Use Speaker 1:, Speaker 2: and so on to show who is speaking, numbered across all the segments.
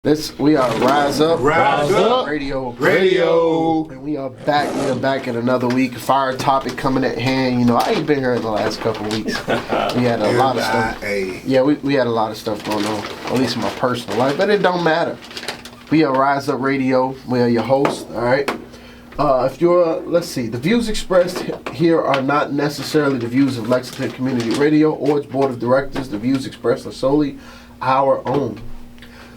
Speaker 1: We are Rise Up Radio.
Speaker 2: And
Speaker 1: we are back. We are back in another week. Fire topic coming at hand. You know, I ain't been here in the last couple of weeks. We had a lot of stuff. Yeah, we had a lot of stuff going on, at least in my personal life, but it don't matter. We are Rise Up Radio. We are your hosts, all right? Let's see, the views expressed here are not necessarily the views of Lexington Community Radio or its board of directors. The views expressed are solely our own.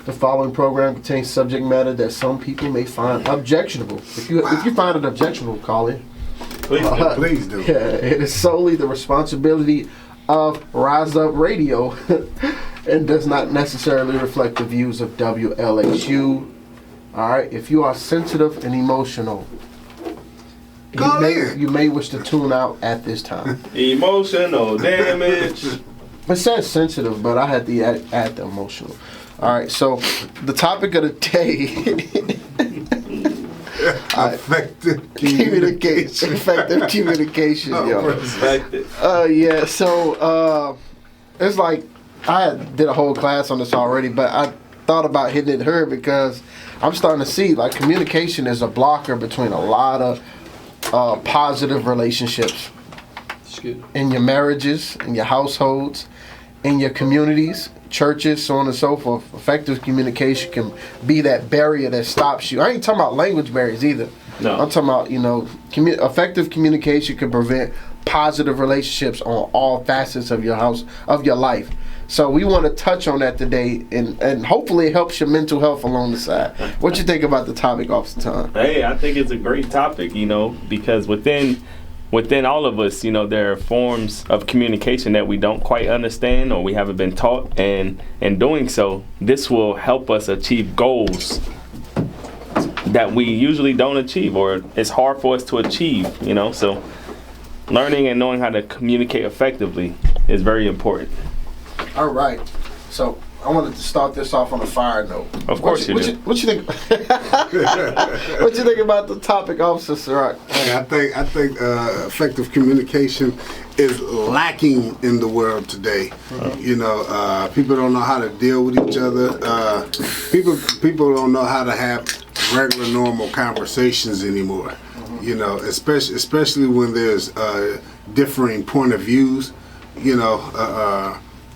Speaker 1: The following program contains subject matter that some people may find objectionable. If you find it objectionable, call in.
Speaker 2: Please do.
Speaker 1: Yeah, it is solely the responsibility of Rise Up Radio and does not necessarily reflect the views of WLHU. All right, if you are sensitive and emotional, you may wish to tune out at this time.
Speaker 3: Emotional damage.
Speaker 1: It says sensitive, but I had to add the emotional. All right, so the topic of the day.
Speaker 2: Effective communication.
Speaker 1: Effective communication, yo. Yeah, so it's like I did a whole class on this already, but I thought about hitting it here because I'm starting to see like communication is a blocker between a lot of positive relationships in your marriages, in your households, in your communities, churches, so on and so forth. Effective communication can be that barrier that stops you. I ain't talking about language barriers either.
Speaker 3: No.
Speaker 1: I'm talking about, effective communication can prevent positive relationships on all facets of your life. So we want to touch on that today, and hopefully it helps your mental health along the side. What you think about the topic, Officer Tom?
Speaker 3: Hey, I think it's a great topic, because within all of us, there are forms of communication that we don't quite understand or we haven't been taught, and in doing so, this will help us achieve goals that we usually don't achieve, or it's hard for us to achieve, so learning and knowing how to communicate effectively is very important.
Speaker 1: All right, so I wanted to start this off on a fire note.
Speaker 3: Of course you do.
Speaker 1: What you think? What you think about the topic, Officer SIRACH?
Speaker 2: I think effective communication is lacking in the world today. People don't know how to deal with each other. People don't know how to have regular, normal conversations anymore. Especially when there's differing point of views.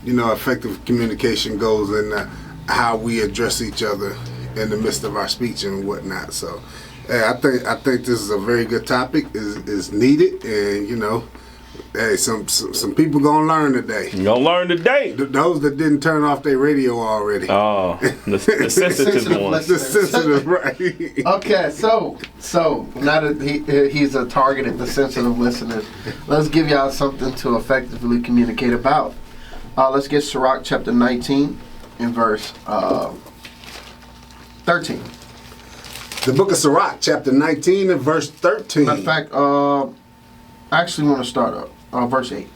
Speaker 2: Effective communication goes in how we address each other in the midst of our speech and whatnot. So, I think this is a very good topic. Is needed, and some people gonna learn today.
Speaker 3: You gonna learn today.
Speaker 2: Those that didn't turn off their radio already.
Speaker 3: Oh, the sensitive ones.
Speaker 2: The sensitive, right?
Speaker 1: Okay, so now that he's targeted the sensitive listeners, let's give y'all something to effectively communicate about. Let's get SIRACH chapter 19 in verse 13.
Speaker 2: The book of SIRACH chapter 19 and verse 13.
Speaker 1: In fact, I actually want to start up verse 8.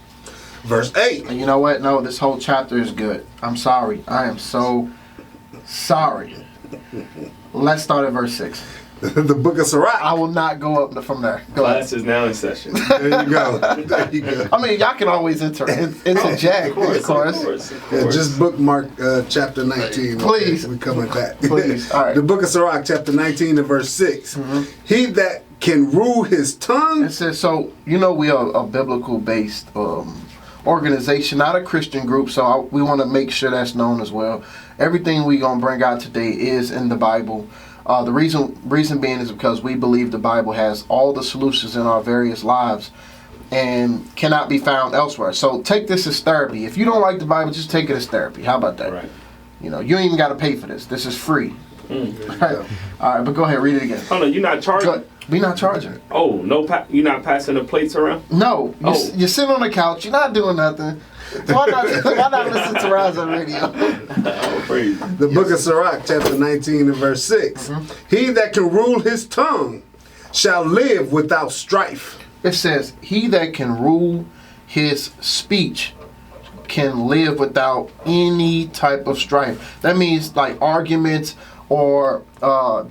Speaker 2: Verse 8.
Speaker 1: And you know what? No, this whole chapter is good. I'm sorry. I am so sorry. Let's start at verse 6.
Speaker 2: The book of SIRACH.
Speaker 1: I will not go up from there.
Speaker 3: Class is now in session.
Speaker 2: There you go. There you go.
Speaker 1: I mean, y'all can always interject, of course.
Speaker 2: Yeah, just bookmark chapter 19.
Speaker 1: Please.
Speaker 2: Okay? We're coming back.
Speaker 1: Please. All right.
Speaker 2: The book of SIRACH chapter 19 and verse 6. Mm-hmm. He that can rule his tongue.
Speaker 1: It says, so, we are a biblical-based organization, not a Christian group, so we want to make sure that's known as well. Everything we're going to bring out today is in the Bible. The reason being is because we believe the Bible has all the solutions in our various lives and cannot be found elsewhere. So take this as therapy. If you don't like the Bible, just take it as therapy. How about that?
Speaker 3: Right.
Speaker 1: You don't even got to pay for this. This is free. All right, but go ahead, read it again.
Speaker 3: Oh no, you're not charging.
Speaker 1: We're not charging it.
Speaker 3: Oh no, you're not passing the plates around.
Speaker 1: No, you're sitting on the couch. You're not doing nothing. Why not listen to Rise Up Radio?
Speaker 2: The book of SIRACH, chapter 19 and verse 6. Mm-hmm. He that can rule his tongue shall live without strife.
Speaker 1: It says, he that can rule his speech can live without any type of strife. That means like arguments or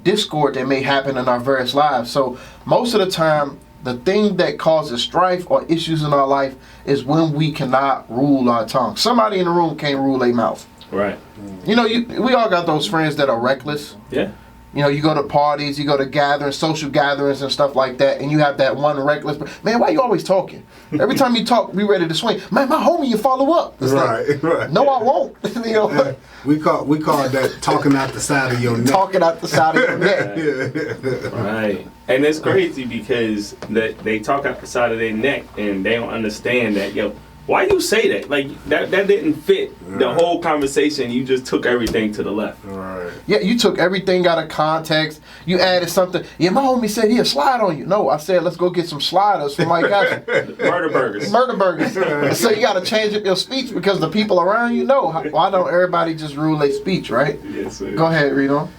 Speaker 1: discord that may happen in our various lives. So most of the time, the thing that causes strife or issues in our life is when we cannot rule our tongue. Somebody in the room can't rule their mouth.
Speaker 3: Right.
Speaker 1: You know, we all got those friends that are reckless.
Speaker 3: Yeah.
Speaker 1: You know, you go to parties, you go to gatherings, social gatherings and stuff like that, and you have that one reckless, man, why you always talking? Every time you talk, we ready to swing. Man, my homie, you follow up. It's
Speaker 2: Right, right.
Speaker 1: No, I won't. You know,
Speaker 2: Yeah. We call that talking out the side of your neck.
Speaker 1: talking out the side of your neck.
Speaker 3: Right. And it's crazy because they talk out the side of their neck and they don't understand that, yo, why you say that? Like, that didn't fit the whole conversation. You just took everything to the left.
Speaker 2: Right.
Speaker 1: Yeah, you took everything out of context. You added something. Yeah, my homie said he'll slide on you. No, I said, let's go get some sliders from my guys.
Speaker 3: Murder burgers.
Speaker 1: Murder burgers. So you got to change up your speech because the people around you know. Why don't everybody just rule their speech, right?
Speaker 3: Yes, sir.
Speaker 1: Go ahead, read on.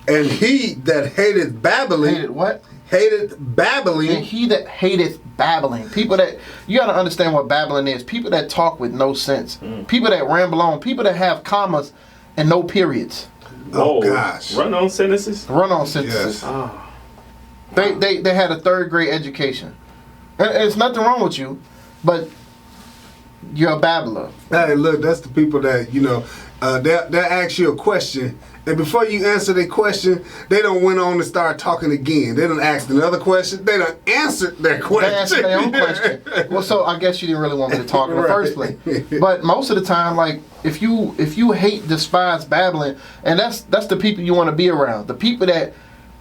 Speaker 2: And he that hateth babbling.
Speaker 1: Hated what?
Speaker 2: Hated babbling.
Speaker 1: And he that hateth babbling. People that, you got to understand what babbling is. People that talk with no sense. People that ramble on. People that have commas and no periods.
Speaker 2: Oh, gosh.
Speaker 3: Run-on sentences?
Speaker 1: Run-on sentences.
Speaker 2: Yes.
Speaker 3: Oh.
Speaker 1: They had a third grade education. And it's nothing wrong with you, but you're a babbler.
Speaker 2: Hey, look, that's the people that, you know, they'll ask you a question, and before you answer their question, they don't went on and start talking again. They don't ask another question. They don't answer their question.
Speaker 1: They answer their own question. Well, so I guess you didn't really want me to talk in the first place. But most of the time, like, if you hate, despise babbling, and that's the people you want to be around. The people that,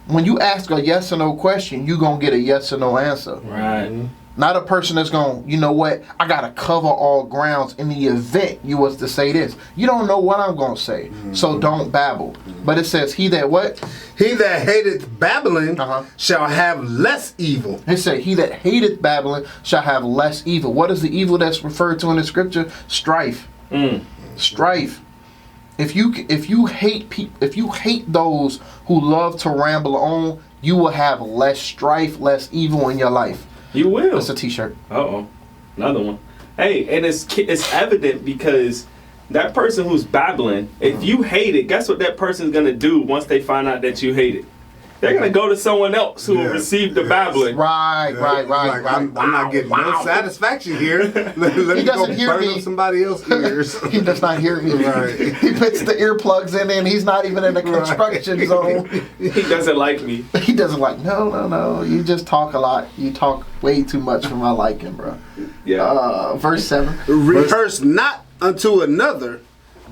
Speaker 1: when you ask a yes or no question, you going to get a yes or no answer.
Speaker 3: Right.
Speaker 1: Not a person that's going, you know what, I got to cover all grounds in the event you was to say this. You don't know what I'm going to say, so don't babble. But it says, he that what?
Speaker 2: He that hateth babbling shall have less evil.
Speaker 1: It said, he that hateth babbling shall have less evil. What is the evil that's referred to in the scripture? Strife. Strife. If you hate those who love to ramble on, you will have less strife, less evil in your life.
Speaker 3: You will.
Speaker 1: That's a t-shirt.
Speaker 3: Uh-oh. Another one. Hey, and it's evident because that person who's babbling, if you hate it, guess what that person's going to do once they find out that you hate it? They're going to go to someone else who will receive the babbling.
Speaker 1: Right.
Speaker 2: Like, I'm not getting no satisfaction here. Let me go burn up somebody else's ears.
Speaker 1: He does not hear me.
Speaker 2: Right.
Speaker 1: He puts the earplugs in and he's not even in the construction zone.
Speaker 3: He doesn't like me.
Speaker 1: He doesn't like, no. You just talk a lot. You talk way too much for my liking, bro.
Speaker 3: Yeah.
Speaker 1: Verse 7.
Speaker 2: Rehearse not unto another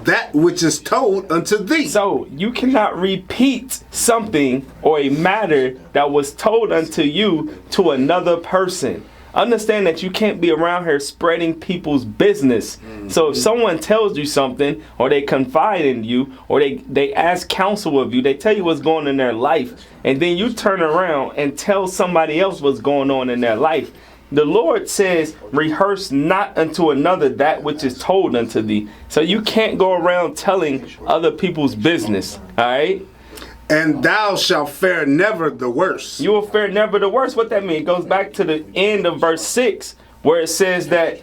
Speaker 2: that which is told unto thee.
Speaker 3: So you cannot repeat something or a matter that was told unto you to another person. Understand that you can't be around here spreading people's business. So if someone tells you something, or they confide in you, or they ask counsel of you, they tell you what's going on in their life, and then you turn around and tell somebody else what's going on in their life. The Lord says, rehearse not unto another that which is told unto thee. So you can't go around telling other people's business. All right?
Speaker 2: And thou shalt fare never the worse.
Speaker 3: You will fare never the worse. What that means? It goes back to the end of verse 6, where it says that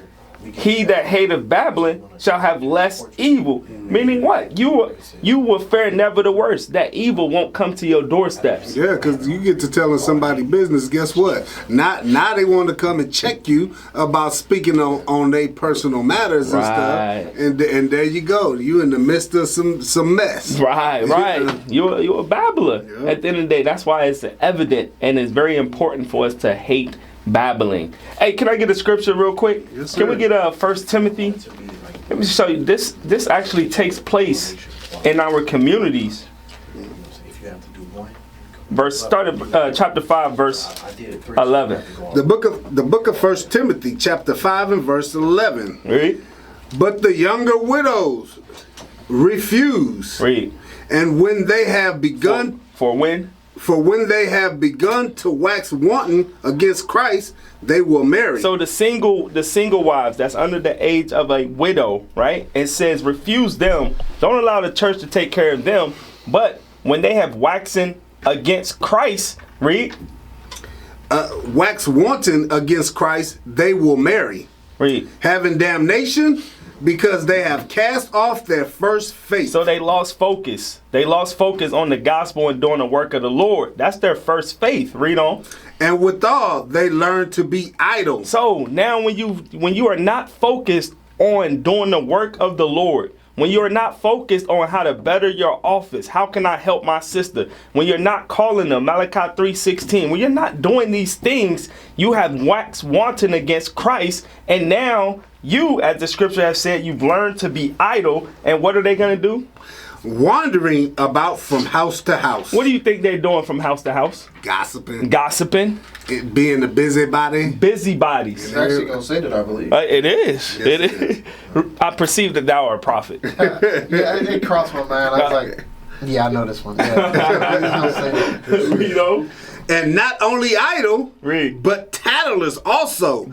Speaker 3: he that hateth babbling shall have less evil. Meaning what? You will fare never the worse. That evil won't come to your doorsteps.
Speaker 2: Yeah, because you get to telling somebody business, guess what? Now they want to come and check you about speaking on their personal matters and stuff. And there you go. You in the midst of some mess.
Speaker 3: Right. You're a babbler. Yeah. At the end of the day, that's why it's evident and it's very important for us to hate babbling. Hey, can I get a scripture real quick?
Speaker 2: Yes, sir.
Speaker 3: Can we get 1 Timothy? Let me show you. This actually takes place in our communities. Chapter 5, verse 11.
Speaker 2: The book of 1 Timothy, chapter 5 and verse 11.
Speaker 3: Read.
Speaker 2: But the younger widows refuse.
Speaker 3: Read.
Speaker 2: And when they have begun
Speaker 3: For when
Speaker 2: they have begun to wax wanton against Christ, they will marry.
Speaker 3: So the single wives that's under the age of a widow, right? It says refuse them. Don't allow the church to take care of them. But when they have waxen against Christ, read.
Speaker 2: Wax wanton against Christ, they will marry.
Speaker 3: Read.
Speaker 2: Having damnation, because they have cast off their first faith.
Speaker 3: So they lost focus. They lost focus on the gospel and doing the work of the Lord. That's their first faith. Read on.
Speaker 2: And withal, they learn to be idle.
Speaker 3: So now when you are not focused on doing the work of the Lord, when you're not focused on how to better your office, how can I help my sister? When you're not calling them, Malachi 3:16, when you're not doing these things, you have waxed wanton against Christ, and now you, as the scripture has said, you've learned to be idle, and what are they going to do?
Speaker 2: Wandering about from house to house.
Speaker 3: What do you think they're doing from house to house?
Speaker 2: Gossiping.
Speaker 3: Being
Speaker 2: a busybody.
Speaker 3: Busybodies.
Speaker 1: It's actually going to say that, I believe.
Speaker 3: It is.
Speaker 2: Yes,
Speaker 3: it is. I perceive that thou art a prophet.
Speaker 1: Yeah, it crossed my mind. I was like, yeah, I know this one. Yeah.
Speaker 3: You know?
Speaker 2: And not only idle,
Speaker 3: Read.
Speaker 2: but tattlers also.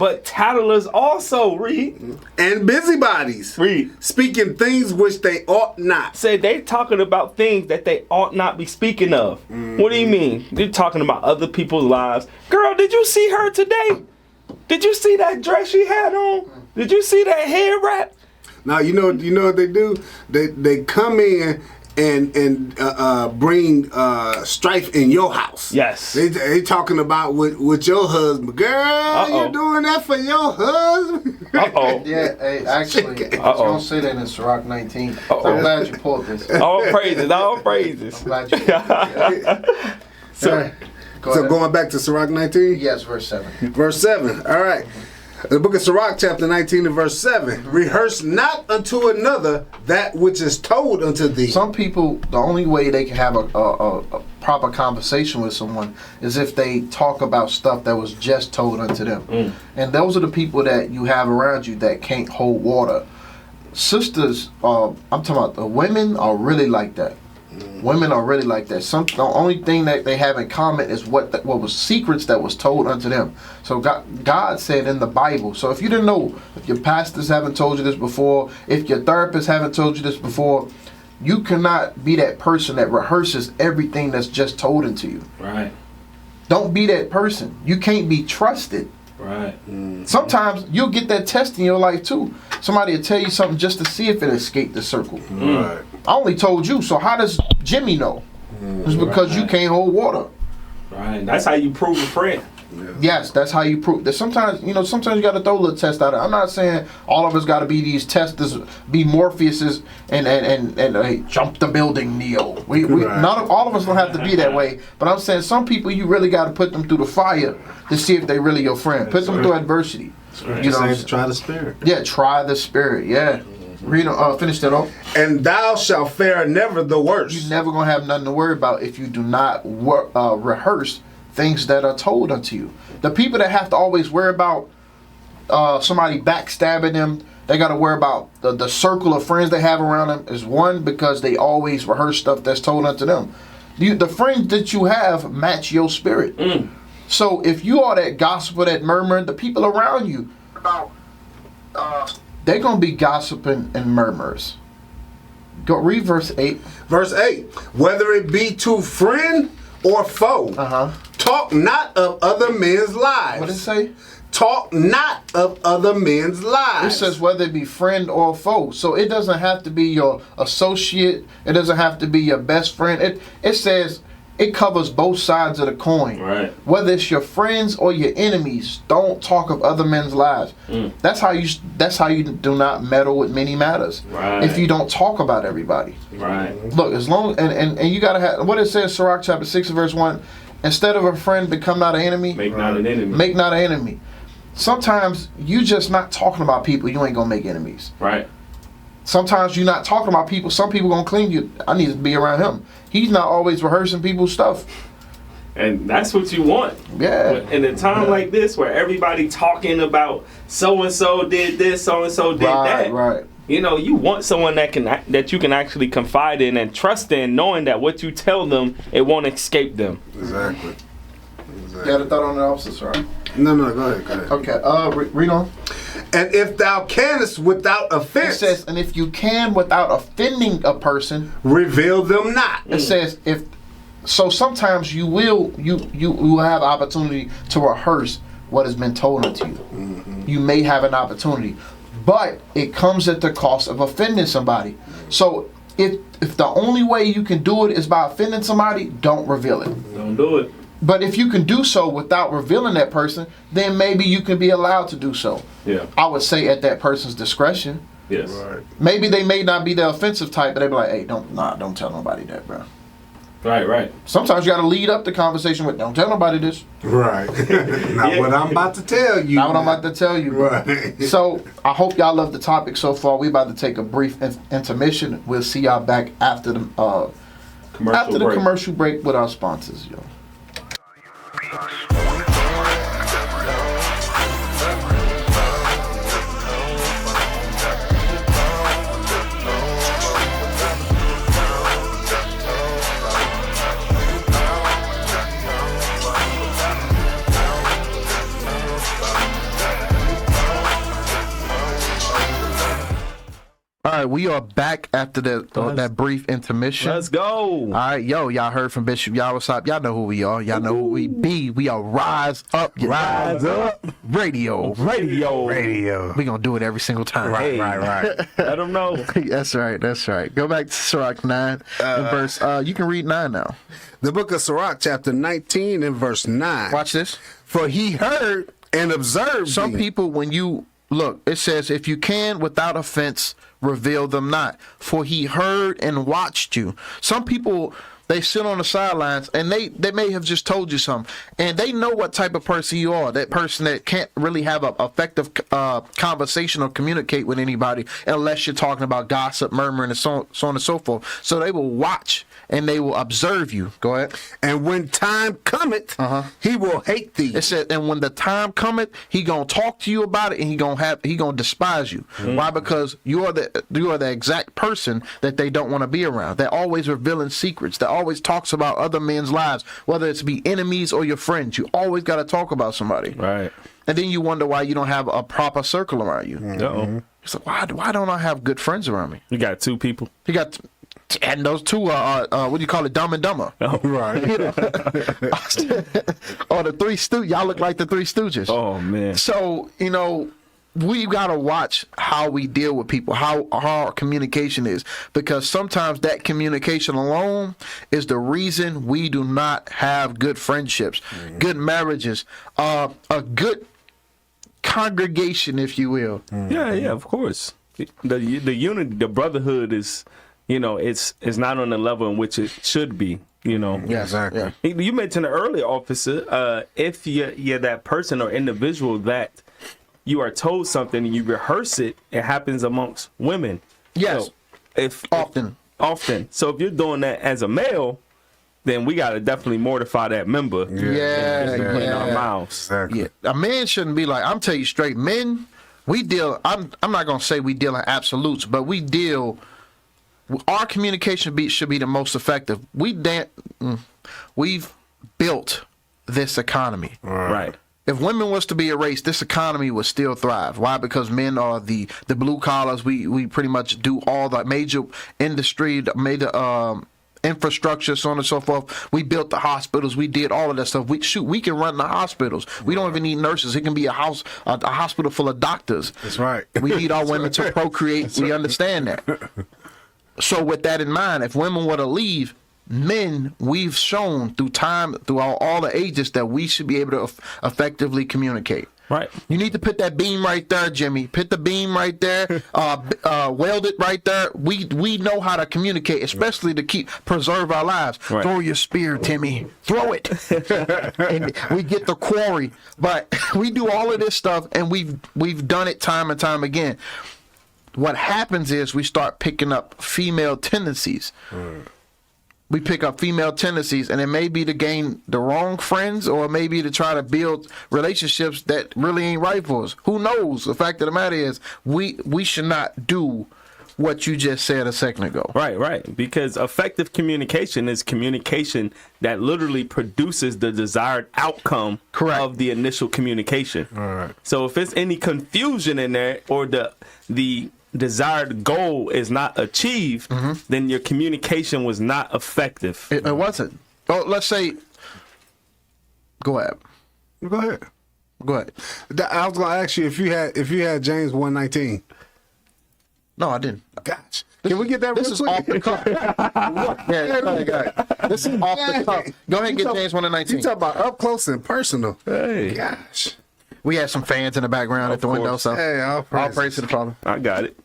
Speaker 3: Read.
Speaker 2: And busybodies.
Speaker 3: Read.
Speaker 2: Speaking things which they ought not.
Speaker 3: Say they talking about things that they ought not be speaking of. What do you mean? They're talking about other people's lives. Girl, did you see her today? Did you see that dress she had on? Did you see that hair wrap?
Speaker 2: Now you know what they do? They come in and bring strife in your house.
Speaker 3: Yes.
Speaker 2: They talking about with your husband. Girl, you doing that for your husband?
Speaker 1: Yeah, hey, actually, I was going to say that in SIRACH 19. I'm glad you pulled this.
Speaker 3: All praises. I'm glad you pulled this.
Speaker 2: So going back to SIRACH 19?
Speaker 1: Yes, verse 7.
Speaker 2: Verse 7. All right. The book of SIRACH, chapter 19 and verse 7. Rehearse not unto another that which is told unto thee.
Speaker 1: Some people, the only way they can have a proper conversation with someone is if they talk about stuff that was just told unto them. And those are the people that you have around you that can't hold water. Sisters, I'm talking about the women are really like that. Women are really like that. The only thing that they have in common is what was secrets that was told unto them. So God said in the Bible. So if you didn't know, if your pastors haven't told you this before, if your therapists haven't told you this before, you cannot be that person that rehearses everything that's just told unto you.
Speaker 3: Right.
Speaker 1: Don't be that person. You can't be trusted.
Speaker 3: Right.
Speaker 1: Sometimes you'll get that test in your life too. Somebody will tell you something just to see if it escaped the circle.
Speaker 2: Right.
Speaker 1: I only told you, so how does Jimmy know? It's because you can't hold water.
Speaker 3: Right. That's how you prove a friend.
Speaker 1: Yes, that's how you prove that. Sometimes you got to throw a little test out of it. I'm not saying all of us got to be these testers, be Morpheuses, and jump the building, Neo. Not all of us don't have to be that way. But I'm saying some people you really got to put them through the fire to see if they really your friend. Put them through adversity.
Speaker 4: You know, try the spirit.
Speaker 1: Yeah, try the spirit. Yeah. Read. Finish that off.
Speaker 2: And thou shalt fare never the worse.
Speaker 1: You're never gonna have nothing to worry about if you do not rehearse things that are told unto you. The people that have to always worry about somebody backstabbing them, they got to worry about the circle of friends they have around them is one, because they always rehearse stuff that's told unto them. The friends that you have match your spirit. So if you are that gossiper, that murmurer, the people around you, they're going to be gossiping and murmurers. Go read verse 8.
Speaker 2: Verse 8. Whether it be to friend or foe, talk not of other men's lives.
Speaker 1: What does it say?
Speaker 2: Talk not of other men's lives.
Speaker 1: It says whether it be friend or foe. So it doesn't have to be your associate. It doesn't have to be your best friend. It says it covers both sides of the coin.
Speaker 3: Right.
Speaker 1: Whether it's your friends or your enemies, don't talk of other men's lives. That's how you do not meddle with many matters.
Speaker 3: Right.
Speaker 1: If you don't talk about everybody.
Speaker 3: Right.
Speaker 1: Look, as long and you gotta have what it says, SIRACH chapter 6 verse 1. Instead of a friend, become not an enemy.
Speaker 3: Make not an enemy.
Speaker 1: Make not an enemy. Sometimes you just not talking about people, you ain't gonna make enemies.
Speaker 3: Right.
Speaker 1: Sometimes you're not talking about people. Some people gonna cling you. I need to be around him. He's not always rehearsing people's stuff.
Speaker 3: And that's what you want.
Speaker 1: Yeah.
Speaker 3: In a time like this where everybody talking about so-and-so did this, so-and-so did that.
Speaker 1: Right.
Speaker 3: You know, you want someone that you can actually confide in and trust in, knowing that what you tell them, it won't escape them.
Speaker 2: Exactly.
Speaker 1: You got a thought on the opposite, right?
Speaker 2: No, go ahead.
Speaker 1: Okay, read on.
Speaker 2: And if thou canst without
Speaker 1: It
Speaker 2: offense,
Speaker 1: says, and if you can without offending a person,
Speaker 2: reveal them not.
Speaker 1: it says so sometimes you will have opportunity to rehearse what has been told unto you. You may have an opportunity, but it comes at the cost of offending somebody. So if the only way you can do it is by offending somebody, don't reveal it.
Speaker 3: Don't do it.
Speaker 1: But if you can do so without revealing that person, then maybe you can be allowed to do so.
Speaker 3: Yeah.
Speaker 1: I would say at that person's discretion.
Speaker 3: Yes.
Speaker 2: Right.
Speaker 1: Maybe they may not be the offensive type, but they be like, hey, don't tell nobody that, bro.
Speaker 3: Right.
Speaker 1: Sometimes you got to lead up the conversation with, don't tell nobody this.
Speaker 2: Right. Not what I'm about to tell you.
Speaker 1: Not what I'm about to tell you. Bro.
Speaker 2: Right.
Speaker 1: So I hope y'all love the topic so far. We about to take a brief intermission. We'll see y'all back after the commercial break with our sponsors, yo. All right, we are back after that brief intermission.
Speaker 3: Let's go.
Speaker 1: All right, y'all heard from Bishop. Y'all, what's up? Y'all know who we are. Y'all know who we be. We are Rise Up Radio. We gonna do it every single time.
Speaker 3: Right. Let them know.
Speaker 1: That's right. Go back to SIRACH 9 and verse. You can read 9 now.
Speaker 2: The book of SIRACH, chapter 19 and verse 9.
Speaker 1: Watch this.
Speaker 2: For he heard and observed
Speaker 1: Some
Speaker 2: thee.
Speaker 1: people, when you look, it says, if you can without offense, reveal them not. For he heard and watched you. Some people, they sit on the sidelines and they may have just told you something. And they know what type of person you are. That person that can't really have an effective conversation or communicate with anybody unless you're talking about gossip, murmuring, and so on and so forth. So they will watch and they will observe you. Go ahead.
Speaker 2: And when time cometh, he will hate thee.
Speaker 1: It said, and when the time cometh, he gonna talk to you about it, and he gonna despise you. Why? Because you are the exact person that they don't want to be around. They're always revealing secrets. That always talks about other men's lives, whether it's be enemies or your friends. You always got to talk about somebody.
Speaker 3: Right.
Speaker 1: And then you wonder why you don't have a proper circle around you. It's like, why don't I have good friends around me?
Speaker 3: You got 2 people.
Speaker 1: You got. And those 2 are, what do you call it, Dumb and Dumber.
Speaker 3: Oh.
Speaker 2: Right.
Speaker 1: You know? Or the 3 Stooges. Y'all look like the 3 Stooges.
Speaker 3: Oh, man.
Speaker 1: So, we got to watch how we deal with people, how our communication is. Because sometimes that communication alone is the reason we do not have good friendships, good marriages, a good congregation, if you will.
Speaker 3: Yeah, of course. The unity, the brotherhood is... it's not on the level in which it should be,
Speaker 1: Yeah, exactly. Yeah.
Speaker 3: You mentioned earlier, officer, if you're that person or individual that you are told something and you rehearse it, it happens amongst women.
Speaker 1: Yes.
Speaker 3: So often. So if you're doing that as a male, then we got to definitely mortify that member.
Speaker 1: Yeah.
Speaker 3: In our mouths.
Speaker 2: Exactly.
Speaker 1: Yeah. A man shouldn't be like, I'm telling you straight, men, we deal, I'm not going to say we deal in absolutes, but we deal... Our communication should be the most effective. We've built this economy.
Speaker 3: Right.
Speaker 1: If women was to be erased, this economy would still thrive. Why? Because men are the blue collars. We pretty much do all the major industry, the major infrastructure, so on and so forth. We built the hospitals. We did all of that stuff. We can run the hospitals. We don't even need nurses. It can be a hospital full of doctors.
Speaker 2: That's right.
Speaker 1: We need our women to procreate. We understand that. So with that in mind, if women were to leave, men, we've shown through time, through all the ages, that we should be able to effectively communicate.
Speaker 3: Right.
Speaker 1: You need to put that beam right there, Jimmy. Put the beam right there. Weld it right there. We know how to communicate, especially to preserve our lives.
Speaker 3: Right.
Speaker 1: Throw your spear, Timmy. Throw it. And we get the quarry. But we do all of this stuff, and we've done it time and time again. What happens is we start picking up female tendencies. We pick up female tendencies, and it may be to gain the wrong friends, or maybe to try to build relationships that really ain't right for us. Who knows? The fact of the matter is, we should not do what you just said a second ago.
Speaker 3: Right. Because effective communication is communication that literally produces the desired outcome of the initial communication.
Speaker 2: All right.
Speaker 3: So if there's any confusion in there, or the desired goal is not achieved, then your communication was not effective.
Speaker 1: It wasn't. Oh, let's say. Go ahead.
Speaker 2: Go ahead. I was gonna ask you if you had James 1:19.
Speaker 1: No, I didn't.
Speaker 2: Gosh. Can we get that
Speaker 1: This
Speaker 2: real
Speaker 1: is
Speaker 2: quick?
Speaker 1: off the cuff. This is off the cuff. Go ahead and get James 1:19.
Speaker 2: You talk about up close and personal.
Speaker 3: Hey.
Speaker 2: Gosh.
Speaker 1: We had some fans in the background at the window, so
Speaker 2: Hey, all
Speaker 1: all praise to the Father.
Speaker 3: I got it.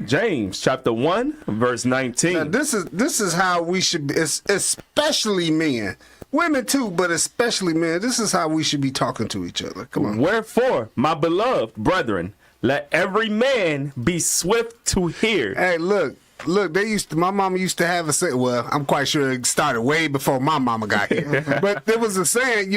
Speaker 3: James chapter 1, verse 19.
Speaker 2: Now, this is how we should be, especially men. Women too, but especially men. This is how we should be talking to each other. Come on.
Speaker 3: Wherefore, my beloved brethren, let every man be swift to hear.
Speaker 2: Hey, look, my mama used to have a saying, well, I'm quite sure it started way before my mama got here. But there was a saying,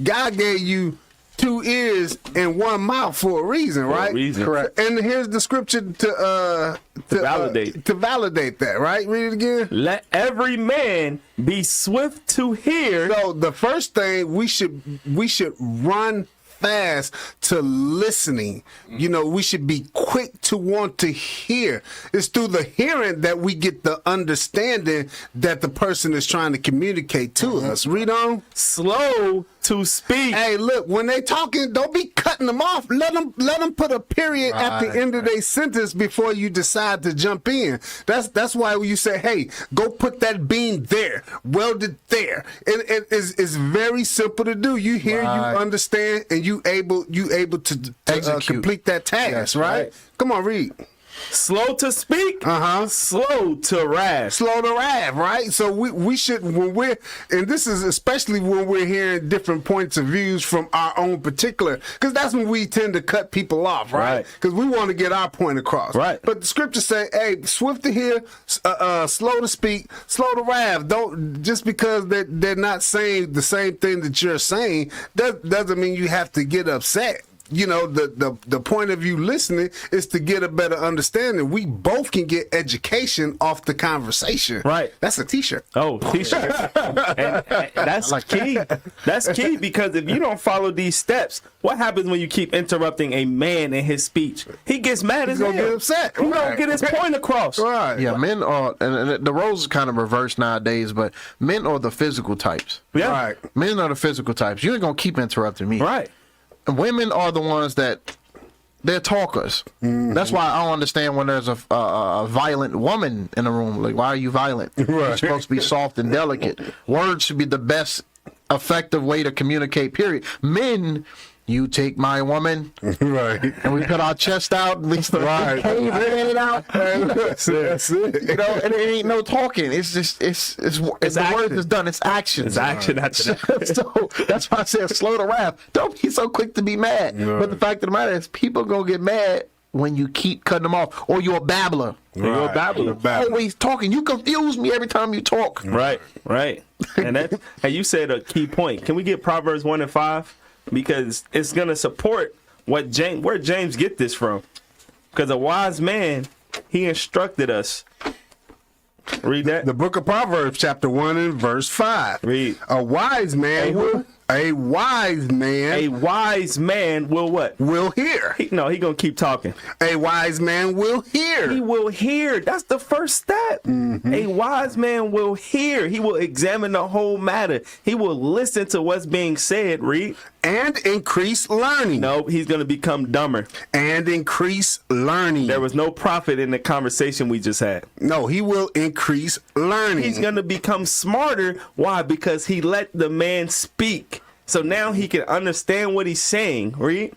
Speaker 2: God gave you 2 ears and 1 mouth for a reason, right?
Speaker 1: Correct.
Speaker 2: And here's the scripture to validate that, right? Read it again.
Speaker 3: Let every man be swift to hear.
Speaker 2: So the first thing we should run fast to listening. We should be quick to want to hear. It's through the hearing that we get the understanding that the person is trying to communicate to us. Read on.
Speaker 3: Slow to speak.
Speaker 2: Hey, look, when they talking, don't be cutting them off. Let them put a period at the end of their sentence before you decide to jump in. That's why you say, hey, go put that beam there, weld it there. It's very simple to do. You hear, you understand, and you able to complete that task,
Speaker 1: Yes,
Speaker 2: right? Come on, read.
Speaker 3: Slow to speak. Slow to wrath.
Speaker 2: Slow to wrath, right? So we should, and this is especially when we're hearing different points of views from our own particular, because that's when we tend to cut people off, right? Because we want to get our point across,
Speaker 3: right?
Speaker 2: But the scriptures say, hey, swift to hear, slow to speak, slow to wrath. Don't, just because they're not saying the same thing that you're saying, that doesn't mean you have to get upset. The point of you listening is to get a better understanding. We both can get education off the conversation.
Speaker 3: Right.
Speaker 2: That's a t-shirt.
Speaker 3: Oh, t-shirt. and that's key. That's key, because if you don't follow these steps, what happens when you keep interrupting a man in his speech? He gets mad as hell.
Speaker 2: He's going to get upset.
Speaker 3: He don't get his point across.
Speaker 2: Right.
Speaker 1: Yeah, men are, and the roles are kind of reversed nowadays, but men are the physical types.
Speaker 3: Yeah.
Speaker 2: Right.
Speaker 1: Men are the physical types. You ain't going to keep interrupting me.
Speaker 3: Right.
Speaker 1: Women are the ones that they're talkers. That's why I don't understand when there's a violent woman in the room. Like, why are you violent? You're supposed to be soft and delicate. Words should be the best effective way to communicate, period. Men, you take my woman,
Speaker 2: Right.
Speaker 1: and we put our chest out, and we start caving it out.
Speaker 2: That's it.
Speaker 1: And it ain't no talking. It's just it's the word is done. It's action.
Speaker 3: It's action after that.
Speaker 1: So that's why I said slow to wrath. Don't be so quick to be mad.
Speaker 2: Right.
Speaker 1: But the fact of the matter is, people gonna get mad when you keep cutting them off, or you're a babbler.
Speaker 3: You're a babbler.
Speaker 1: Always talking. You confuse me every time you talk.
Speaker 3: Right. And you said a key point. Can we get Proverbs 1 and 5? Because it's gonna support where James get this from. Because a wise man, he instructed us. Read that.
Speaker 2: The book of Proverbs, chapter 1 and verse 5.
Speaker 3: Read.
Speaker 2: A wise man A wise man
Speaker 3: will what?
Speaker 2: Will hear.
Speaker 3: He gonna keep talking.
Speaker 2: A wise man will hear.
Speaker 3: He will hear. That's the first step. A wise man will hear. He will examine the whole matter. He will listen to what's being said. Read.
Speaker 2: And increase learning.
Speaker 3: No, he's gonna become dumber.
Speaker 2: And increase learning.
Speaker 3: There was no profit in the conversation we just had.
Speaker 2: No, he will increase learning.
Speaker 3: He's gonna become smarter. Why? Because he let the man speak. So now he can understand what he's saying. Read.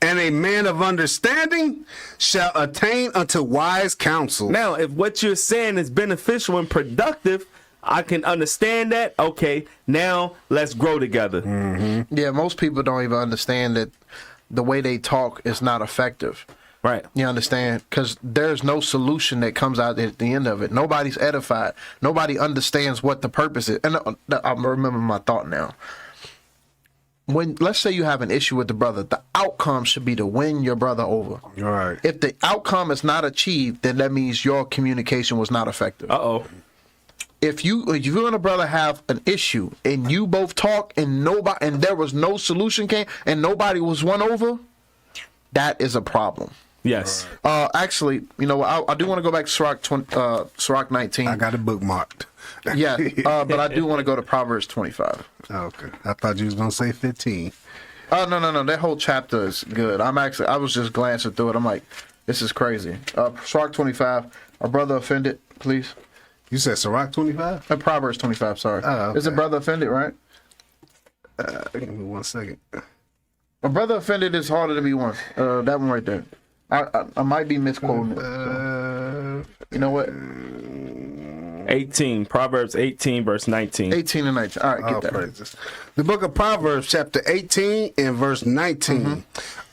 Speaker 2: And a man of understanding shall attain unto wise counsel.
Speaker 3: Now, if what you're saying is beneficial and productive, I can understand that. Okay, now let's grow together.
Speaker 1: Yeah, most people don't even understand that the way they talk is not effective.
Speaker 3: Right.
Speaker 1: You understand? Because there's no solution that comes out at the end of it. Nobody's edified. Nobody understands what the purpose is. And I remember my thought now. When, let's say you have an issue with the brother, the outcome should be to win your brother over.
Speaker 2: Right.
Speaker 1: If the outcome is not achieved, then that means your communication was not effective. If you and a brother have an issue and you both talk and there was no solution came and nobody was won over, that is a problem.
Speaker 3: Yes.
Speaker 1: Actually, I do want to go back to SIRACH 19.
Speaker 2: I got it bookmarked.
Speaker 1: Yeah, but I do want to go to Proverbs 25.
Speaker 2: Okay. I thought you was going to say 15.
Speaker 1: Oh, no. That whole chapter is good. I was just glancing through it. I'm like, this is crazy. SIRACH 25. A brother offended, please.
Speaker 2: You said SIRACH 25?
Speaker 1: Proverbs 25, sorry.
Speaker 2: Oh, okay.
Speaker 1: Is a brother offended, right?
Speaker 2: Give me 1 second.
Speaker 1: A brother offended is harder to be won. That one right there. I might be misquoting it. You know what?
Speaker 3: 18, Proverbs 18, verse 19.
Speaker 1: 18 and 19. All right, get that.
Speaker 2: Praises. The book of Proverbs, chapter 18 and verse 19.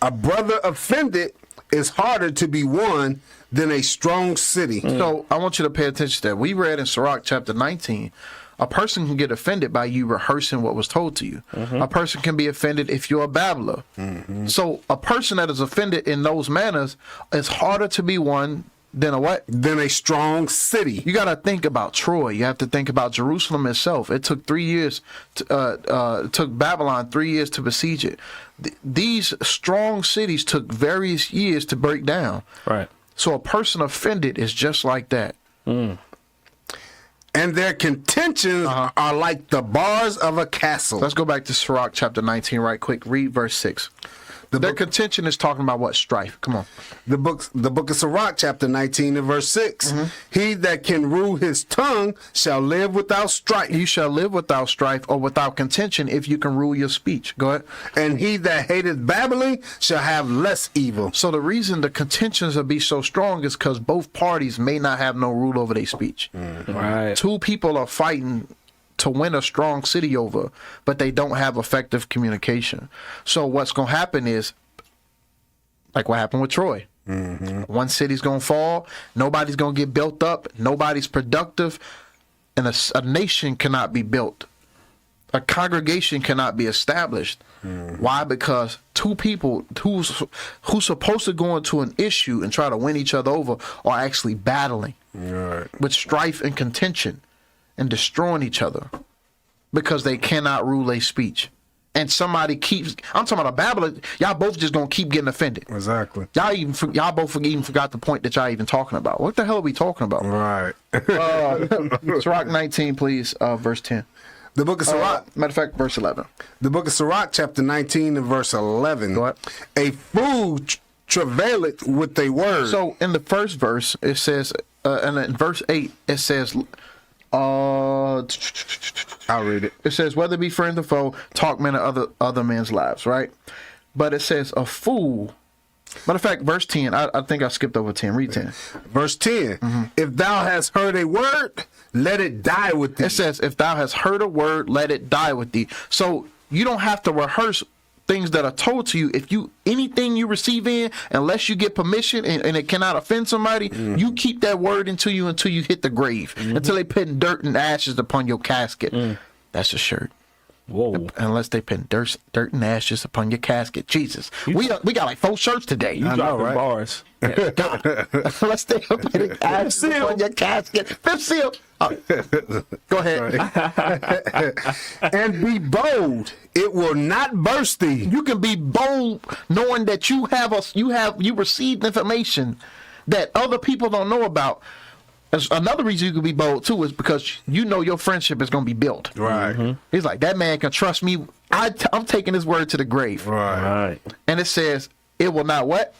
Speaker 2: A brother offended is harder to be won than a strong city.
Speaker 1: So I want you to pay attention to that. We read in SIRACH chapter 19, a person can get offended by you rehearsing what was told to you. A person can be offended if you're a babbler. So a person that is offended in those manners is harder to be won than a what?
Speaker 2: Than a strong city.
Speaker 1: You got to think about Troy. You have to think about Jerusalem itself. It took 3 years. It took Babylon 3 years to besiege it. These strong cities took various years to break down.
Speaker 3: Right.
Speaker 1: So a person offended is just like that.
Speaker 2: And their contentions are like the bars of a castle.
Speaker 1: Let's go back to SIRACH chapter 19 right quick. Read verse 6. Their contention is talking about what? Strife. Come on.
Speaker 2: The book of SIRACH, chapter 19 and verse 6. He that can rule his tongue shall live without strife.
Speaker 1: You shall live without strife or without contention if you can rule your speech. Go ahead.
Speaker 2: And he that hateth babbling shall have less evil.
Speaker 1: So the reason the contentions will be so strong is because both parties may not have no rule over their speech.
Speaker 3: Right.
Speaker 1: Two people are fighting to win a strong city over, but they don't have effective communication. So what's going to happen is, like what happened with Troy. One city's going to fall, nobody's going to get built up, nobody's productive, and a nation cannot be built. A congregation cannot be established. Why? Because two people who's supposed to go into an issue and try to win each other over are actually battling with strife and contention and destroying each other because they cannot rule a speech. And somebody keeps, I'm talking about a babbler, y'all both just gonna keep getting offended.
Speaker 2: Exactly.
Speaker 1: Y'all both even forgot the point that y'all even talking about. What the hell are we talking about?
Speaker 2: Right.
Speaker 1: SIRACH 19, please, verse 10.
Speaker 2: The book of SIRACH.
Speaker 1: Matter of fact, verse 11.
Speaker 2: The book of SIRACH, chapter 19 and verse 11.
Speaker 1: Go ahead.
Speaker 2: A fool travaileth with a word.
Speaker 1: So in the first verse, it says, and in verse 8, it says,
Speaker 2: I'll read it.
Speaker 1: It says, whether it be friend or foe, talk men of other men's lives, right? But it says, a fool. Matter of fact, verse 10, I think I skipped over 10. Read 10.
Speaker 2: Verse 10. If thou hast heard a word, let it die with thee.
Speaker 1: It says, if thou hast heard a word, let it die with thee. So you don't have to rehearse things that are told to you. If anything you receive in, unless you get permission and it cannot offend somebody, you keep that word until you hit the grave, until they put dirt and ashes upon your casket. That's a shirt.
Speaker 3: Whoa.
Speaker 1: Unless they put dirt and ashes upon your casket. Jesus. We got like 4 shirts today.
Speaker 3: You dropping bars.
Speaker 1: Unless they put ashes upon your casket. Fifth seal. Go ahead.
Speaker 2: And be bold. It will not burst thee.
Speaker 1: You can be bold knowing that you received information that other people don't know about. Another reason you can be bold too is because you know your friendship is going to be built.
Speaker 2: Right.
Speaker 1: He's like, that man can trust me. I'm taking his word to the grave.
Speaker 2: Right.
Speaker 1: And it says, it will not what?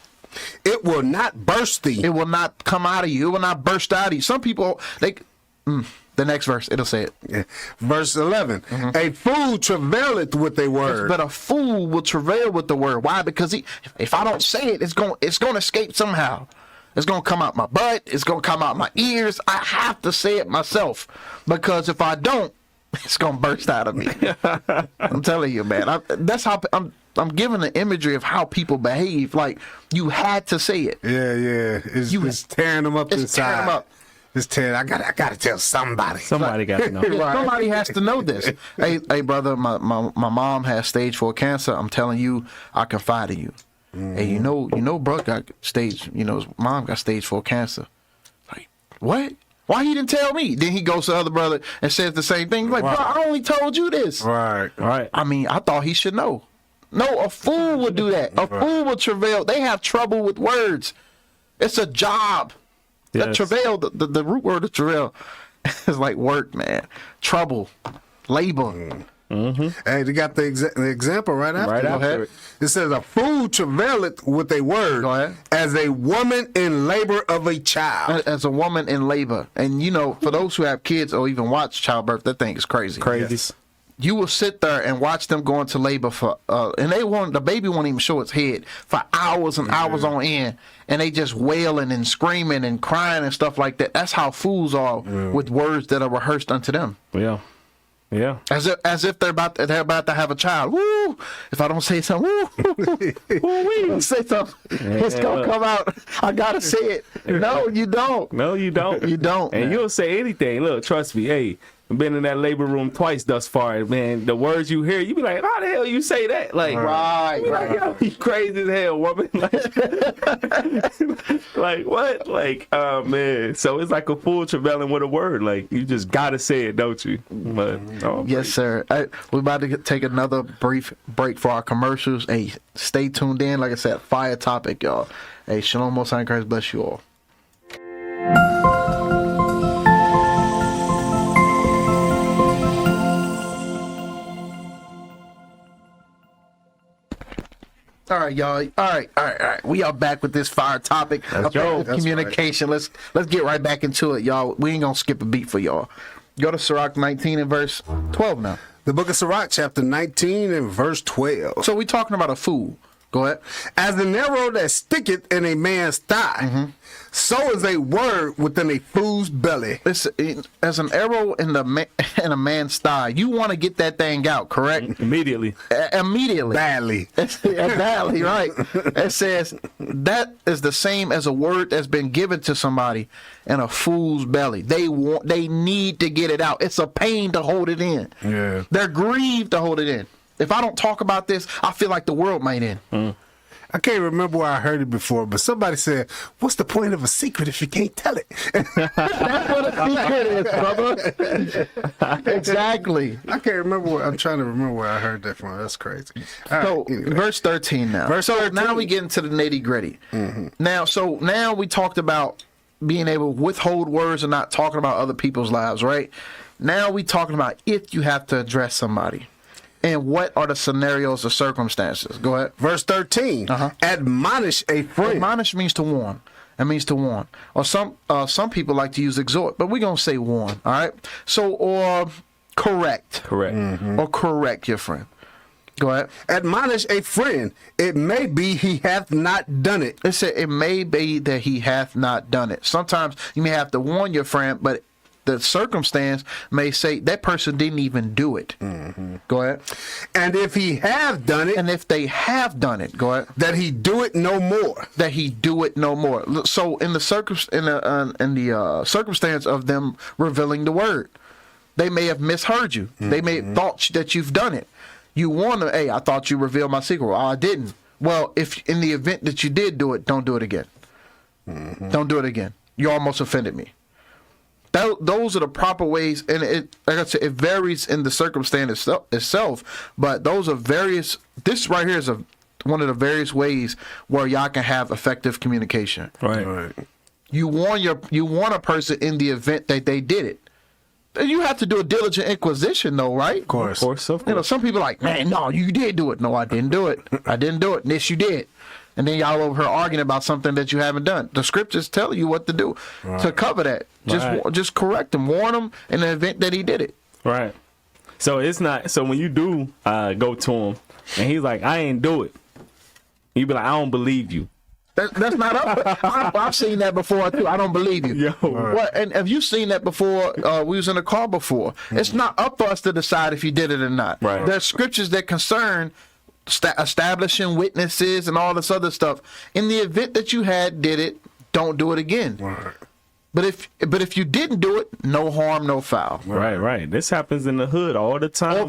Speaker 2: It will not burst thee.
Speaker 1: It will not come out of you. It will not burst out of you. Some people, the next verse, it'll say it.
Speaker 2: Yeah. Verse 11. A fool travaileth with a word.
Speaker 1: But a fool will travail with the word. Why? Because if I don't say it, it's going to escape somehow. It's going to come out my butt. It's going to come out my ears. I have to say it myself. Because if I don't, it's going to burst out of me. I'm telling you, man. That's how I'm giving the imagery of how people behave. Like, you had to say it.
Speaker 2: Yeah. It's tearing them up inside.
Speaker 1: It's tearing them up.
Speaker 2: It's tearing. I gotta tell somebody.
Speaker 3: Somebody got to know.
Speaker 1: Right. Somebody has to know this. Hey, brother, my mom has stage 4 cancer. I'm telling you, I confide in you. Hey, you know, bro got his mom got stage 4 cancer. Like, what? Why he didn't tell me? Then he goes to the other brother and says the same thing. Like, bro, I only told you this.
Speaker 2: Right.
Speaker 1: I mean, I thought he should know. No, a fool would do that. A fool would travail. They have trouble with words. It's a job. Yes. That travail, the root word of travail is like work, man. Trouble, labor.
Speaker 2: Hey, they got the example right after.
Speaker 3: Right after it.
Speaker 2: It says, a fool travaileth with a word as a woman in labor of a child.
Speaker 1: As a woman in labor. And, for those who have kids or even watch childbirth, that thing is crazy.
Speaker 3: Crazy. Yes.
Speaker 1: you will sit there and watch them go into labor for, and the baby won't even show its head for hours and hours on end, and they just wailing and screaming and crying and stuff like that. That's how fools are with words that are rehearsed unto them.
Speaker 3: Yeah. Yeah.
Speaker 1: As if they're about to have a child. Woo! If I don't say something, woo, say something. It's gonna come out. I gotta say it. No, you don't.
Speaker 3: No, you don't.
Speaker 1: You don't.
Speaker 3: And you'll say anything. Look, trust me. Hey, I've been in that labor room twice thus far, man. The words you hear, you be like, how the hell you say that? Like,
Speaker 1: right.
Speaker 3: Like, yo, you crazy as hell, woman. Like what? Like, oh man. So it's like a fool traveling with a word. Like, you just gotta say it, don't you? But
Speaker 1: yes, sir. We're about to take another brief break for our commercials. Hey, stay tuned in. Like I said, fire topic, y'all. Hey, Shalom, Most High in Christ, bless you all. All right, y'all. All right. We are back with this fire topic of communication. Right. Let's get right back into it, y'all. We ain't gonna skip a beat for y'all. Go to SIRACH 19 and verse 12 now.
Speaker 2: The book of SIRACH, chapter 19 and verse 12.
Speaker 1: So we're talking about a fool. Go ahead.
Speaker 2: As an arrow that sticketh in a man's thigh, so is a word within a fool's belly.
Speaker 1: It's as an arrow in a man's thigh. You want to get that thing out, correct?
Speaker 3: Immediately.
Speaker 1: Immediately.
Speaker 2: Badly.
Speaker 1: Badly, right. It says that is the same as a word that's been given to somebody in a fool's belly. They need to get it out. It's a pain to hold it in.
Speaker 2: Yeah.
Speaker 1: They're grieved to hold it in. If I don't talk about this, I feel like the world might end.
Speaker 2: I can't remember where I heard it before, but somebody said, what's the point of a secret if you can't tell it?
Speaker 1: That's what a secret is, brother. Exactly.
Speaker 2: I can't remember. I'm trying to remember where I heard that from. That's crazy.
Speaker 1: So, anyway. Verse 13 now.
Speaker 2: Verse 13.
Speaker 1: Now we get into the nitty gritty. Now we talked about being able to withhold words and not talking about other people's lives, right? Now we talking about if you have to address somebody. And what are the scenarios or circumstances? Go ahead.
Speaker 2: Verse 13. Admonish a friend.
Speaker 1: Admonish means to warn. It means to warn. Or some people like to use exhort, but we're going to say warn. All right? So, or correct.
Speaker 3: Correct.
Speaker 1: Or correct your friend. Go ahead.
Speaker 2: Admonish a friend. It may be he hath not done it.
Speaker 1: It said it may be that he hath not done it. Sometimes you may have to warn your friend, but the circumstance may say that person didn't even do it. Go ahead.
Speaker 2: And if he have done it,
Speaker 1: and if they have done it, go ahead.
Speaker 2: That he do it no more.
Speaker 1: That he do it no more. So in the circumstance of them revealing the word, they may have misheard you. They may have thought that you've done it. You warn them, hey, I thought you revealed my secret. Well, I didn't. Well, if in the event that you did do it, don't do it again. Don't do it again. You almost offended me. Those are the proper ways, and it, like I said, it varies in the circumstance itself. But those are various. This right here is one of the various ways where y'all can have effective communication.
Speaker 3: Right.
Speaker 1: You warn a person in the event that they did it. You have to do a diligent inquisition, though, right?
Speaker 3: Of course.
Speaker 1: You know, some people are like, man, no, you did do it. No, I didn't do it. I didn't do it. Yes, you did. And then y'all over here arguing about something that you haven't done. The scriptures tell you what to do to cover that. Just correct him, warn him in the event that he did it.
Speaker 3: Right. So it's not. So when you do go to him and he's like, I ain't do it, you be like, I don't believe you.
Speaker 1: That's not up. I've seen that before too. I don't believe you. What? And have you seen that before? We was in a car before. It's not up for us to decide if you did it or not.
Speaker 3: Right.
Speaker 1: There's scriptures that concern establishing witnesses and all this other stuff. In the event that you did it, don't do it again.
Speaker 2: Right.
Speaker 1: But if you didn't do it, no harm, no foul.
Speaker 3: Right. This happens in the hood all the time.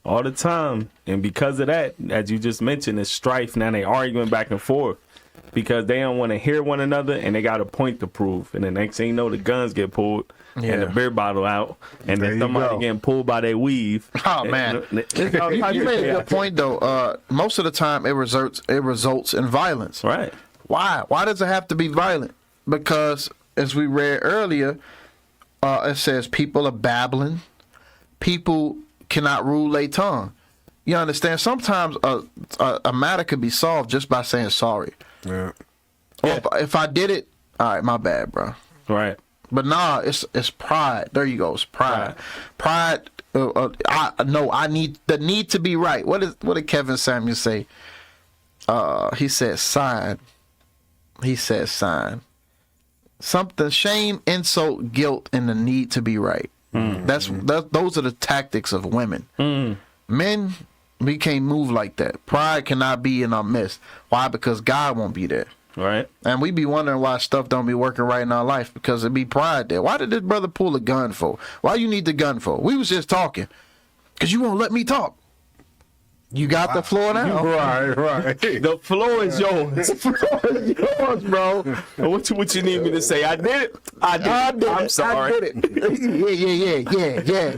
Speaker 3: All the time. And because of that, as you just mentioned, it's strife. Now they arguing back and forth because they don't want to hear one another and they got a point to prove. And the next thing you know, the guns get pulled and the beer bottle out, and then somebody getting pulled by their weave.
Speaker 1: Oh man, you made a good point though. Most of the time, it results in violence.
Speaker 3: Right.
Speaker 1: Why? Why does it have to be violent? Because as we read earlier, it says people are babbling. People cannot rule their tongue. You understand? Sometimes a matter could be solved just by saying sorry.
Speaker 2: Yeah.
Speaker 1: Or if I did it, all right, my bad, bro.
Speaker 3: Right.
Speaker 1: But nah, it's pride. There you go. It's pride. Pride
Speaker 5: I need the need to be right. What did Kevin Samuel say? He said sign. He said sign. Something, shame, insult, guilt, and the need to be right. Those are the tactics of women. Men, we can't move like that. Pride cannot be in our midst. Why? Because God won't be there.
Speaker 3: Right.
Speaker 5: And we be wondering why stuff don't be working right in our life, because it be pride there. Why did this brother pull a gun for? Why you need the gun for? We was just talking. Because you won't let me talk. You got the floor now.
Speaker 2: Right.
Speaker 3: The floor is yours.
Speaker 5: The floor is yours, bro.
Speaker 3: What you need me to say? I did it. I did it. I'm sorry.
Speaker 5: I did it.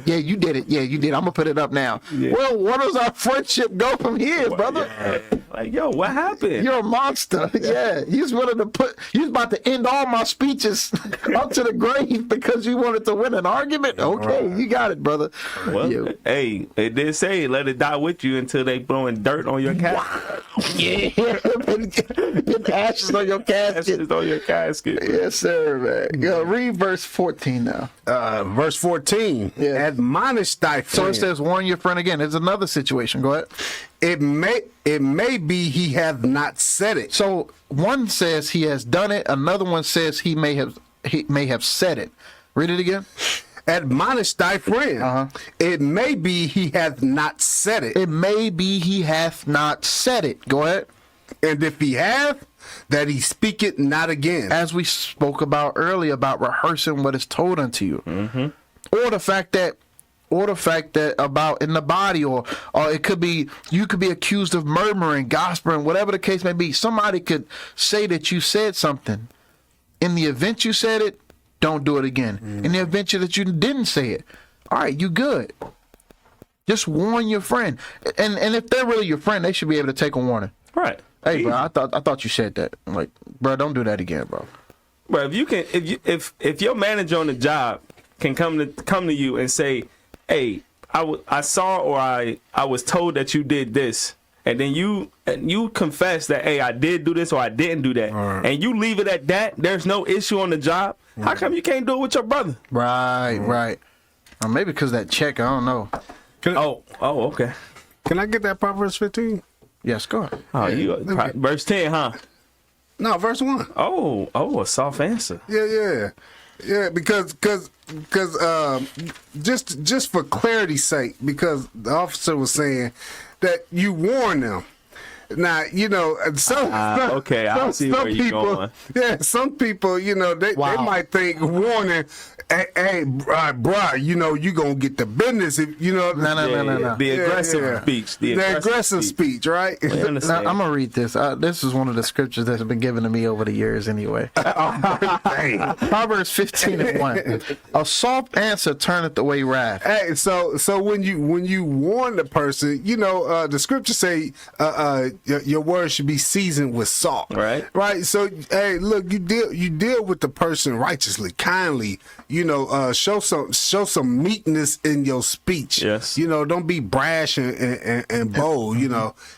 Speaker 5: Yeah. You did it. Yeah, you did. I'm gonna put it up now.
Speaker 3: Yeah.
Speaker 5: Well, where does our friendship go from here, brother?
Speaker 3: Yeah. Like, yo, what happened?
Speaker 5: You're a monster. Yeah, you was willing to you was about to end all my speeches up to the grave because you wanted to win an argument. Okay, you got it, brother.
Speaker 3: Well, hey, it did say let it die with you until they blowing dirt on your casket.
Speaker 5: Yeah, get ashes on your casket.
Speaker 3: Ashes on your casket.
Speaker 5: Yes, sir, man. Go read verse 14 now.
Speaker 2: Verse 14.
Speaker 5: Yeah.
Speaker 2: Admonish thy friend.
Speaker 5: So it says, warn your friend again. There's another situation. Go ahead.
Speaker 2: It may be he hath not said it.
Speaker 5: So one says he has done it. Another one says he may have said it. Read it again.
Speaker 2: Admonish thy friend. It may be he hath not said it.
Speaker 5: It may be he hath not said it. Go ahead.
Speaker 2: And if he hath, that he speak it not again.
Speaker 5: As we spoke about earlier about rehearsing what is told unto you. Or the fact that about in the body, or it could be, you could be accused of murmuring, gossiping, whatever the case may be. Somebody could say that you said something. In the event you said it, don't do it again. In the event that you didn't say it, all right, you good. Just warn your friend. And if they're really your friend, they should be able to take a warning.
Speaker 3: Right.
Speaker 5: Hey, bro, I thought you said that. I'm like, bro, don't do that again, bro.
Speaker 3: Bro, if your manager on the job can come to you and say, hey, I saw, or I was told that you did this, and then you confess that, hey, I did do this or I didn't do that, and you leave it at that, there's no issue on the job, how come you can't do it with your brother?
Speaker 5: Right. Or maybe because that check, I don't know.
Speaker 3: Okay.
Speaker 2: Can I get that Proverbs 15?
Speaker 5: Yes, go ahead.
Speaker 3: Oh, verse 10, huh?
Speaker 2: No, verse 1.
Speaker 3: Oh, a soft answer.
Speaker 2: Yeah, because just for clarity's sake, because the officer was saying that you warn them. Now,
Speaker 3: okay, I see where you're going.
Speaker 2: Yeah, some people, they might think warning, hey, bro, you gonna get the business if
Speaker 5: No.
Speaker 3: The aggressive speech. The
Speaker 2: aggressive speech, right?
Speaker 5: Now, I'm gonna read this. This is one of the scriptures that's been given to me over the years, anyway. Proverbs 15:1. A soft answer turneth away wrath.
Speaker 2: Hey, so when you warn the person, the scriptures say, your words should be seasoned with salt. Right. So, hey, look, you deal with the person righteously, kindly. Show some meekness in your speech.
Speaker 3: Yes.
Speaker 2: Don't be brash and bold.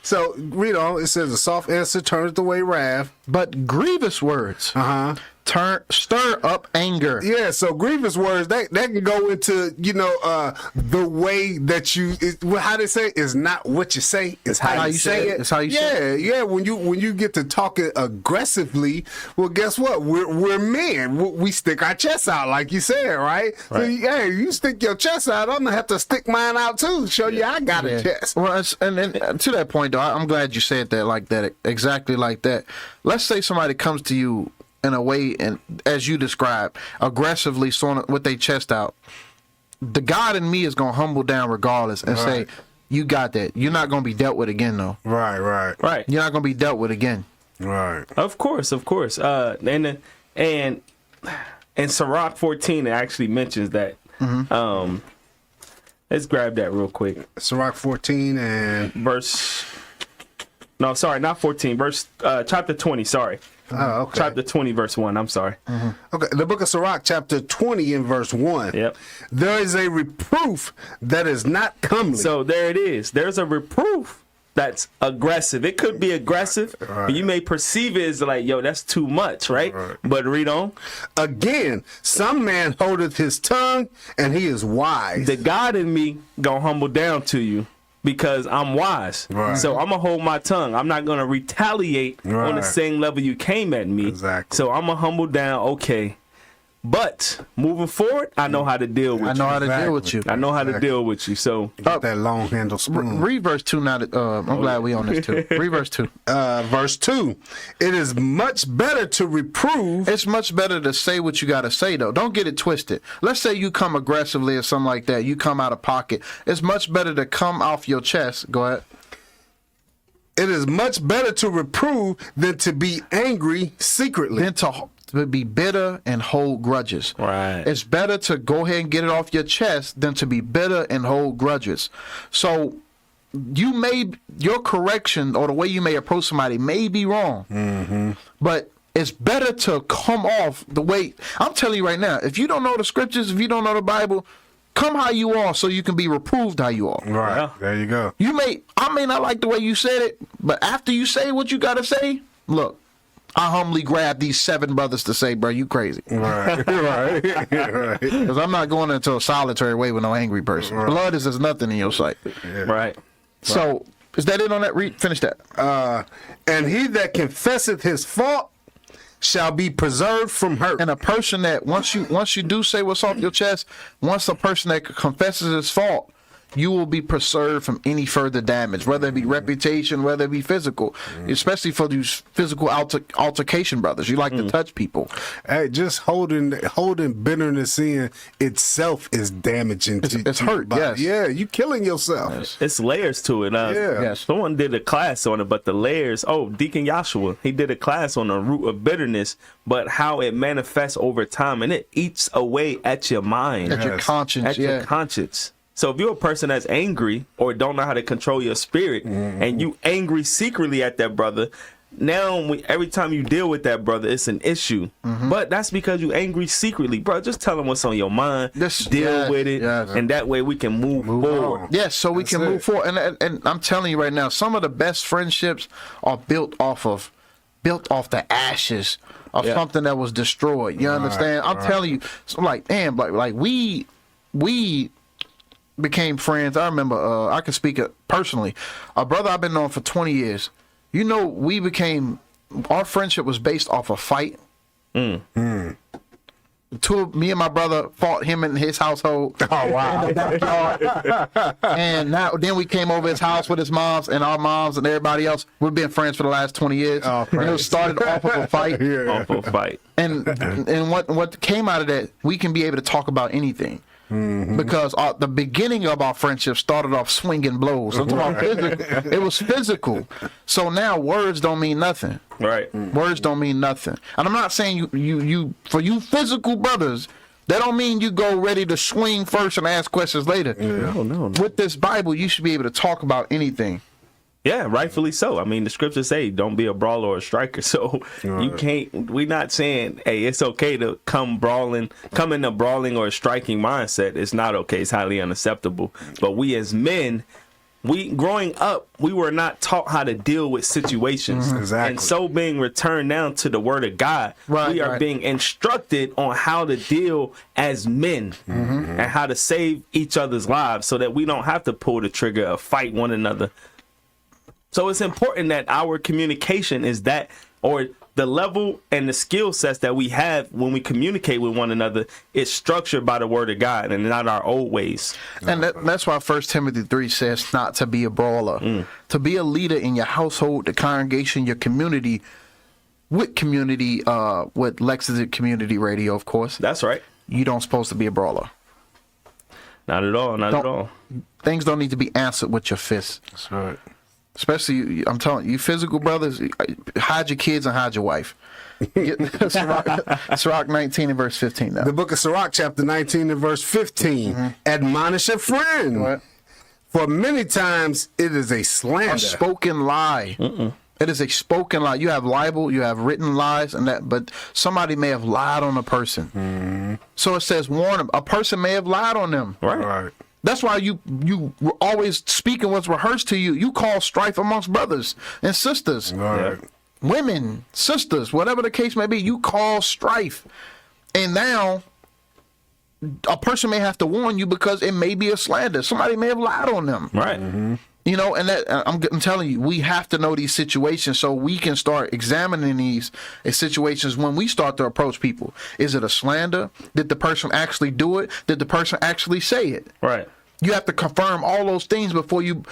Speaker 2: So read on. It says, a soft answer turneth away wrath,
Speaker 5: but grievous words stir up anger.
Speaker 2: Yeah, so grievous words, that can go into, the way that how they say, is not what you say, it's how you say it.
Speaker 5: It's how you say it.
Speaker 2: Yeah, when you get to talking aggressively, well, guess what? We're men. We stick our chests out, like you said, right? So, yeah, you stick your chest out, I'm gonna have to stick mine out too, show you I got a chest.
Speaker 5: Well, and to that point, though, I'm glad you said that like that, exactly like that. Let's say somebody comes to you in a way, and as you described, aggressively with their chest out. The God in me is gonna humble down regardless and say, "You got that. You're not gonna be dealt with again, though."
Speaker 2: Right.
Speaker 5: You're not gonna be dealt with again.
Speaker 2: Right.
Speaker 3: Of course. And in SIRACH 14, it actually mentions that. Let's grab that real quick.
Speaker 2: SIRACH 14 and
Speaker 3: verse. No, sorry, not 14. Verse chapter 20. Sorry.
Speaker 2: Oh, okay.
Speaker 3: Chapter 20, verse 1. I'm sorry.
Speaker 2: Okay, the book of SIRACH, chapter 20 and verse 1.
Speaker 3: Yep.
Speaker 2: There is a reproof that is not comely.
Speaker 3: So there it is. There's a reproof that's aggressive. It could be aggressive, but you may perceive it as like, yo, that's too much, right? But read on.
Speaker 2: Again, some man holdeth his tongue, and he is wise.
Speaker 3: The God in me gonna humble down to you because I'm wise. So I'm gonna hold my tongue. I'm not gonna retaliate on the same level you came at me.
Speaker 2: Exactly.
Speaker 3: So I'm gonna humble down. Okay. But moving forward, I know how to deal with you.
Speaker 5: I know how to deal with you.
Speaker 3: I know how to deal with you. So
Speaker 2: that long handle spoon.
Speaker 5: Read verse 2 now. I'm glad we on this too. Read verse 2.
Speaker 2: Verse 2. It is much better to reprove.
Speaker 5: It's much better to say what you got to say, though. Don't get it twisted. Let's say you come aggressively or something like that. You come out of pocket. It's much better to come off your chest. Go ahead.
Speaker 2: It is much better to reprove than to be angry secretly.
Speaker 5: Than to be bitter and hold grudges.
Speaker 3: Right.
Speaker 5: It's better to go ahead and get it off your chest than to be bitter and hold grudges. So your correction or the way you may approach somebody may be wrong, but it's better to come off the way. I'm telling you right now, if you don't know the scriptures, if you don't know the Bible, come how you are so you can be reproved how you are.
Speaker 2: Right.
Speaker 3: Yeah.
Speaker 2: There you go.
Speaker 5: I may not like the way you said it, but after you say what you got to say, look, I humbly grab these 7 brothers to say, bro, you crazy.
Speaker 2: Right. Right.
Speaker 5: Because I'm not going into a solitary way with no angry person. Blood is as nothing in your sight.
Speaker 3: right.
Speaker 5: So, is that it on that? Finish that.
Speaker 2: And he that confesseth his fault shall be preserved from hurt.
Speaker 5: And a person that, once you do say what's off your chest, once a person that confesses his fault, you will be preserved from any further damage, whether it be reputation, whether it be physical, especially for these physical altercation brothers. You like to touch people.
Speaker 2: Hey, just holding bitterness in itself is damaging.
Speaker 5: It's hurt, yes.
Speaker 2: Yeah, you killing yourself.
Speaker 5: Yes.
Speaker 3: It's layers to it.
Speaker 5: Yes.
Speaker 3: Someone did a class on it, but the layers. Oh, Deacon Joshua, he did a class on the root of bitterness, but how it manifests over time, and it eats away at your mind,
Speaker 5: At your conscience,
Speaker 3: at your conscience. So if you're a person that's angry or don't know how to control your spirit, and you angry secretly at that brother, now every time you deal with that brother, it's an issue. But that's because you angry secretly, bro. Just tell him what's on your mind. Deal with it, and that way we can move forward.
Speaker 5: Yes, so we can move forward. And I'm telling you right now, some of the best friendships are built off the ashes of something that was destroyed. You understand? I'm telling you, so like, damn, like we became friends. I remember, I can speak personally. A brother I've been known for 20 years. You know, our friendship was based off a fight. Me and my brother fought him in his household. Oh, wow. In the backyard. And then we came over his house with his moms and our moms and everybody else. We've been friends for the last 20 years.
Speaker 2: Oh,
Speaker 5: and it started off of a fight.
Speaker 3: Off of a fight.
Speaker 5: And what came out of that, we can be able to talk about anything. Because the beginning of our friendship started off swinging blows. It was physical. So now words don't mean nothing.
Speaker 3: Right.
Speaker 5: Words don't mean nothing. And I'm not saying you for you physical brothers, that don't mean you go ready to swing first and ask questions later.
Speaker 3: No.
Speaker 5: With this Bible, you should be able to talk about anything.
Speaker 3: Yeah, rightfully so. I mean, the scriptures say don't be a brawler or a striker. So you can't, we're not saying, hey, it's okay to come in a brawling or a striking mindset. It's not okay. It's highly unacceptable. But we as men, growing up, we were not taught how to deal with situations.
Speaker 2: Exactly.
Speaker 3: And so being returned now to the word of God, we are being instructed on how to deal as men and how to save each other's lives so that we don't have to pull the trigger or fight one another. So it's important that our communication is that, or the level and the skill sets that we have when we communicate with one another is structured by the word of God and not our old ways.
Speaker 5: And that's why 1 Timothy 3 says not to be a brawler, to be a leader in your household, the congregation, your community, with Lexington Community Radio, of course.
Speaker 3: That's right.
Speaker 5: You don't supposed to be a brawler.
Speaker 3: Not at all. Not at all.
Speaker 5: Things don't need to be answered with your fists.
Speaker 2: That's right.
Speaker 5: Especially, I'm telling you, physical brothers, hide your kids and hide your wife. SIRACH 19 and verse 15 now.
Speaker 2: The book of SIRACH, chapter 19 and verse 15. Admonish a friend.
Speaker 5: What?
Speaker 2: For many times it is a slander.
Speaker 5: A spoken lie. It is a spoken lie. You have libel, you have written lies, but somebody may have lied on a person. So it says, warn them. A person may have lied on them.
Speaker 3: Right.
Speaker 5: That's why you always speaking what's rehearsed to you. You call strife amongst brothers and sisters.
Speaker 2: Right.
Speaker 5: Women, sisters, whatever the case may be, you call strife. And now a person may have to warn you because it may be a slander. Somebody may have lied on them.
Speaker 3: Right.
Speaker 5: You know, and that I'm telling you, we have to know these situations so we can start examining these situations when we start to approach people. Is it a slander? Did the person actually do it? Did the person actually say it?
Speaker 3: Right.
Speaker 5: You have to confirm all those things before you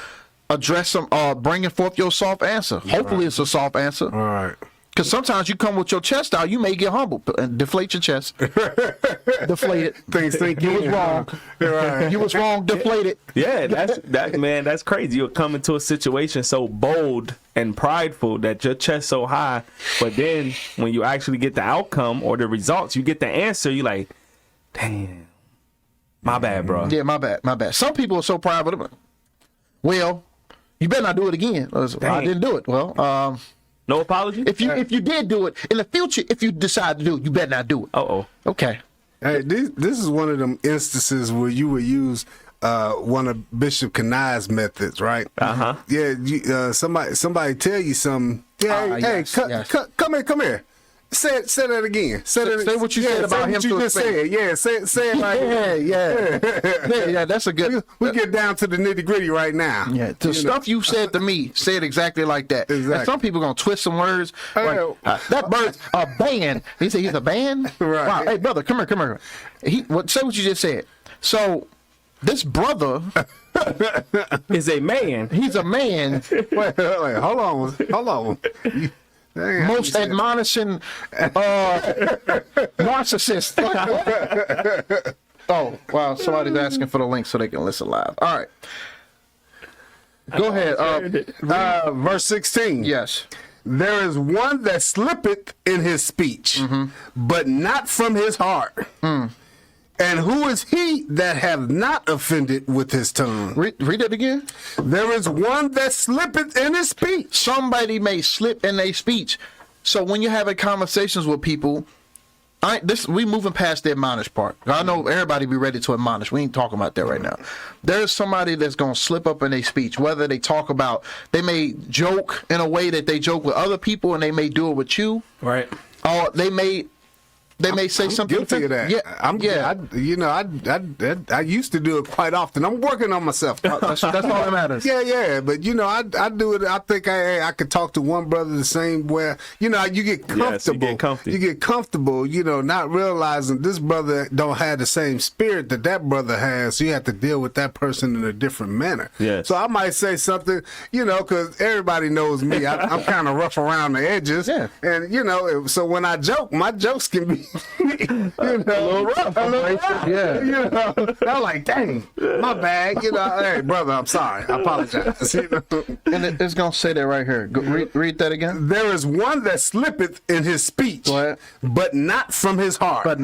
Speaker 5: address them, bringing forth your soft answer. Hopefully it's a soft answer.
Speaker 2: All right.
Speaker 5: Because sometimes you come with your chest out, you may get humble and deflate your chest. Deflate it.
Speaker 2: Things think
Speaker 5: You was wrong.
Speaker 2: Right.
Speaker 5: You was wrong. Deflate it.
Speaker 3: Yeah, that's crazy. You'll come into a situation so bold and prideful that your chest so high, but then when you actually get the outcome or the results, you get the answer, you like, damn, my bad, bro.
Speaker 5: Yeah, my bad. My bad. Some people are so private. Well, you better not do it again. I didn't do it. Well,
Speaker 3: no apology?
Speaker 5: if you did do it in the future, if you decide to do it, you better not do it. Okay.
Speaker 2: Hey, this is one of them instances where you would use one of Bishop Kanai's methods, right? Yeah, somebody tell you something. Yeah,
Speaker 5: yes.
Speaker 2: Come here. Say that again. Say
Speaker 5: what you said about him.
Speaker 2: What you just said. Yeah, say it like
Speaker 5: yeah. That's a good.
Speaker 2: We get down to the nitty gritty right now.
Speaker 5: Yeah, the stuff you said to me, say it exactly like that.
Speaker 2: Exactly.
Speaker 5: And some people gonna twist some words. Like, that bird's a band. He said he's a band.
Speaker 2: Right.
Speaker 5: Wow. Hey, brother, come here. Say what you just said. So this brother
Speaker 3: is a man.
Speaker 5: He's a man.
Speaker 2: Wait, hold on.
Speaker 5: Most admonishing narcissist. Oh, wow. Somebody's asking for the link so they can listen live. All right. Go ahead.
Speaker 2: Verse 16.
Speaker 5: Yes.
Speaker 2: There is one that slippeth in his speech, but not from his heart. And who is he that hath not offended with his tongue?
Speaker 5: Read it again.
Speaker 2: There is one that slippeth in his speech.
Speaker 5: Somebody may slip in their speech. So when you're having conversations with people, we moving past the admonish part. I know everybody be ready to admonish. We ain't talking about that right now. There's somebody that's going to slip up in their speech, whether they talk about, they may joke in a way that they joke with other people and they may do it with you.
Speaker 3: Right.
Speaker 5: Or they may say something.
Speaker 2: Guilty of that. I used to do it quite often. I'm working on myself.
Speaker 5: That's all that matters.
Speaker 2: Yeah. But I do it. I think I could talk to one brother the same way. You get comfortable. You get comfortable. Not realizing this brother don't have the same spirit that brother has. So you have to deal with that person in a different manner.
Speaker 3: Yes.
Speaker 2: So I might say something, because everybody knows me. I'm kind of rough around the edges.
Speaker 5: Yeah.
Speaker 2: And so when I joke, my jokes can be. A little rough.
Speaker 5: Yeah.
Speaker 2: I'm like, dang, my bad. Hey, brother, I'm sorry. I apologize.
Speaker 5: And it's going to say that right here. Read that again.
Speaker 2: There is one that slippeth in his speech, but not from his heart.
Speaker 5: But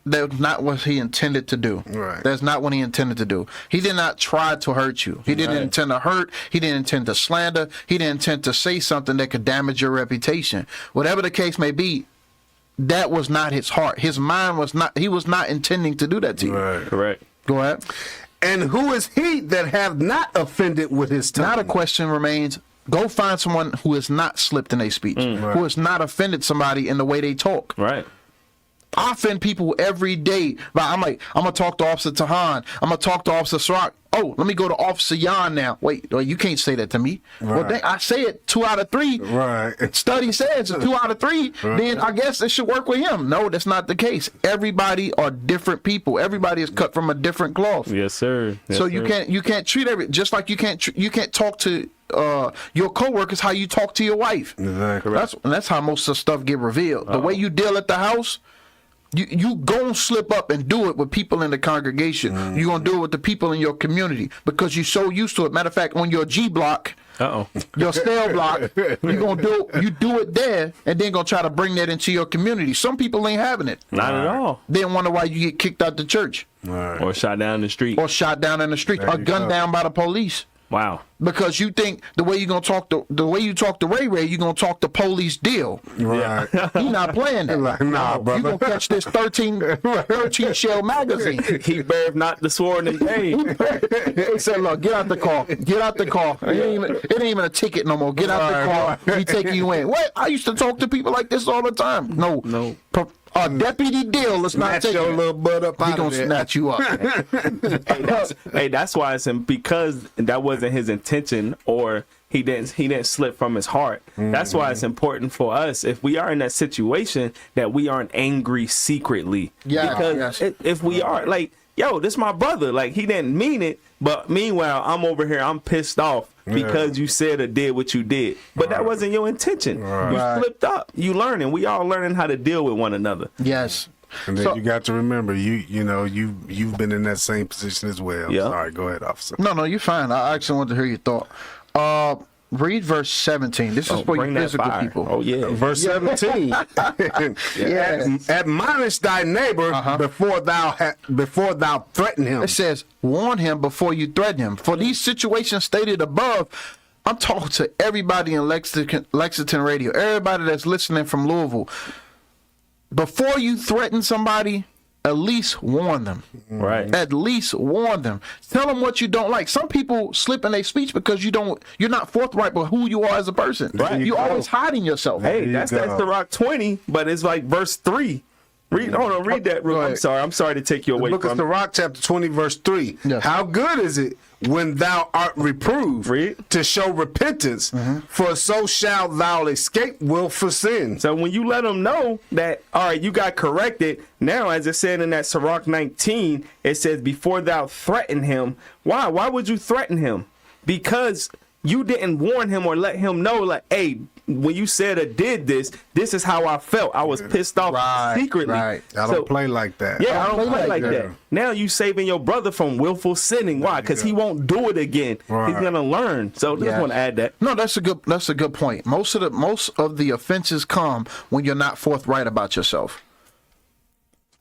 Speaker 5: that's not what he intended to do.
Speaker 2: Right.
Speaker 5: That's not what he intended to do. He did not try to hurt you. He didn't intend to hurt. He didn't intend to slander. He didn't intend to say something that could damage your reputation. Whatever the case may be, that was not his heart. His mind was not, he was not intending to do that to you.
Speaker 2: Right.
Speaker 3: Correct.
Speaker 5: Go ahead.
Speaker 2: And who is he that have not offended with his tongue?
Speaker 5: Now the question remains, go find someone who has not slipped in their speech, who has not offended somebody in the way they talk.
Speaker 3: Right.
Speaker 5: I offend people every day. I'm going to talk to Officer Tahan. I'm going to talk to Officer SIRACH. Oh, let me go to Officer Yan now. Wait, you can't say that to me.
Speaker 2: Right.
Speaker 5: Well, I say it 2 out of 3.
Speaker 2: Right.
Speaker 5: Study says 2 out of 3. Right. Then I guess it should work with him. No, that's not the case. Everybody are different people. Everybody is cut from a different cloth.
Speaker 3: Yes, sir.
Speaker 5: So you can't treat just like you can't talk to your coworkers how you talk to your wife.
Speaker 2: Exactly.
Speaker 5: That's how most of the stuff get revealed. The way you deal at the house. You gon' slip up and do it with people in the congregation. You're going to do it with the people in your community because you're so used to it. Matter of fact, on your G block, your cell block, you do it there and then going to try to bring that into your community. Some people ain't having it.
Speaker 3: Not at all.
Speaker 5: Then wonder why you get kicked out the church.
Speaker 2: Right.
Speaker 3: Or shot down in the street.
Speaker 5: Or gunned down by the police.
Speaker 3: Wow.
Speaker 5: Because you think the way you gonna talk the way you talk to Ray, you gonna talk the police deal.
Speaker 2: Right.
Speaker 5: You not playing that.
Speaker 2: Like, nah,
Speaker 5: You
Speaker 2: brother.
Speaker 5: gonna catch this 13 shell magazine.
Speaker 3: He beareth not the sword in vain.
Speaker 5: He said, "Look, get out the car. Get out the car. It ain't even a ticket no more. Get out the car. We taking you in." What? I used to talk to people like this all the time. No. Deputy Deal, let's not take
Speaker 2: your little butt up
Speaker 5: He
Speaker 2: out
Speaker 5: gonna
Speaker 2: of there.
Speaker 5: snatch you up.
Speaker 3: That's why it's because that wasn't his intention, or he didn't slip from his heart. That's why it's important for us, if we are in that situation, that we aren't angry secretly.
Speaker 5: Yeah,
Speaker 3: Because if we are like, yo, this my brother, like he didn't mean it, but meanwhile I'm over here, I'm pissed off because you said or did what you did, but that wasn't your intention. You flipped up. You learning. We all learning how to deal with one another.
Speaker 5: Yes.
Speaker 2: And then you got to remember, you've been in that same position as well.
Speaker 3: Yeah.
Speaker 2: Sorry, go ahead, officer.
Speaker 5: No, you're fine. I actually want to hear your thought. Read verse 17. This is for you physical people.
Speaker 3: Oh yeah.
Speaker 2: Verse 17. Admonish thy neighbor before thou threaten him.
Speaker 5: It says, warn him before you threaten him. For these situations stated above, I'm talking to everybody in Lexington Radio, everybody that's listening from Louisville. Before you threaten somebody, at least warn them.
Speaker 3: Right.
Speaker 5: At least warn them. Tell them what you don't like. Some people slip in their speech because you're not forthright with who you are as a person.
Speaker 3: Right.
Speaker 5: You're always hiding yourself.
Speaker 3: Hey, that's SIRACH 20, but it's like verse 3. Read that. I'm sorry to take you away
Speaker 2: Look at
Speaker 3: from
Speaker 2: SIRACH chapter 20, verse 3.
Speaker 5: Yes.
Speaker 2: How good is it when thou art reproved to show repentance, for so shalt thou escape willful sin.
Speaker 3: So when you let them know that, all right, you got corrected, now as it said in that SIRACH 19, it says, before thou threaten him. Why? Why would you threaten him? Because you didn't warn him or let him know, like, hey, when you said or did this, this is how I felt. I was pissed off secretly.
Speaker 2: I don't play like that.
Speaker 3: Yeah, I don't play like that. Now you saving your brother from willful sinning. Why? Because he won't do it again. He's gonna learn. So just want to add that.
Speaker 5: No, that's a good point. Most of the offenses come when you're not forthright about yourself.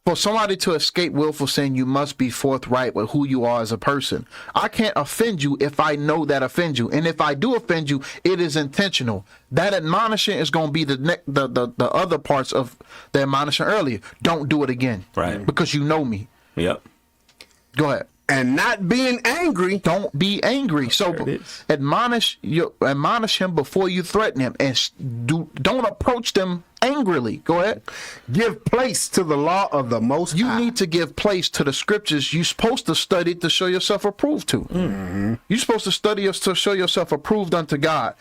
Speaker 5: For somebody to escape willful sin, you must be forthright with who you are as a person. I can't offend you if I know that offend you, and if I do offend you, it is intentional. That admonishing is going to be the other parts of the admonition earlier. Don't do it again,
Speaker 3: right?
Speaker 5: Because you know me.
Speaker 3: Yep.
Speaker 5: Go ahead.
Speaker 2: And not being angry.
Speaker 5: Don't be angry. So admonish him before you threaten him, and don't approach them angrily. Go ahead.
Speaker 2: Give place to the law of the Most High.
Speaker 5: You need to give place to the scriptures you're supposed to study to show yourself approved to. You're supposed to study to show yourself approved unto God.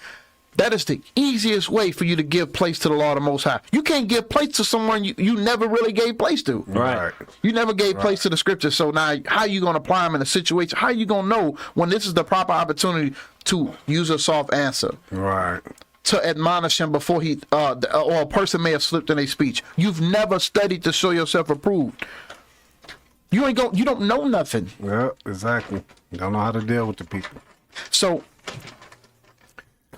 Speaker 5: That is the easiest way for you to give place to the law of the Most High. You can't give place to someone you never really gave place to.
Speaker 3: Right.
Speaker 5: You never gave place to the scriptures. So now how you going to apply them in a situation? How you going to know when this is the proper opportunity to use a soft answer?
Speaker 2: Right.
Speaker 5: To admonish him before he or a person may have slipped in a speech. You've never studied to show yourself approved. You don't know nothing.
Speaker 2: Yeah, exactly. You don't know how to deal with the people.
Speaker 5: So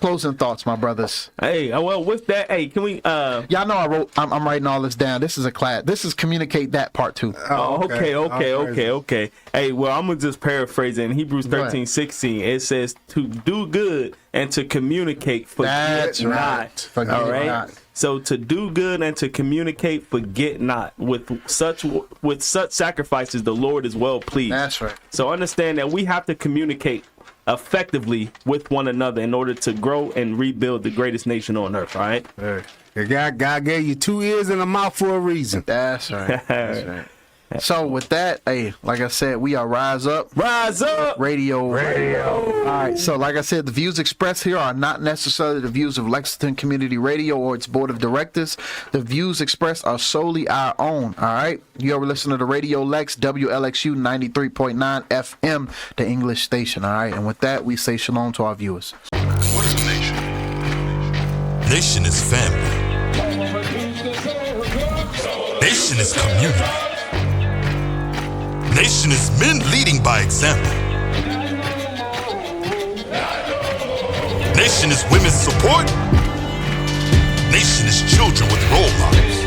Speaker 5: closing thoughts, my brothers.
Speaker 3: Hey, well, with that, hey, can we?
Speaker 5: Y'all know I'm writing all this down. This is a class. This is communicate that part too.
Speaker 3: Okay. Hey, well, I'm gonna just paraphrase it. In Hebrews 13:16, it says to do good and to communicate, forget not.
Speaker 5: Forget
Speaker 3: all right.
Speaker 5: not.
Speaker 3: So to do good and to communicate, forget not. With such sacrifices, the Lord is well pleased.
Speaker 5: That's right.
Speaker 3: So understand that we have to communicate effectively with one another in order to grow and rebuild the greatest nation on earth. All right.
Speaker 2: Hey, God gave you 2 ears and a mouth for a reason.
Speaker 5: That's right. That's right. So with that, hey, like I said, we are Rise Up Radio. All right. So like I said, the views expressed here are not necessarily the views of Lexington Community Radio or its board of directors. The views expressed are solely our own. All right. You ever listen to the Radio Lex, WLXU 93.9 FM, the English station. All right. And with that, we say shalom to our viewers.
Speaker 6: What is a nation? Nation is family. Nation is community. Nation is men leading by example. Nation is women's support. Nation is children with role models.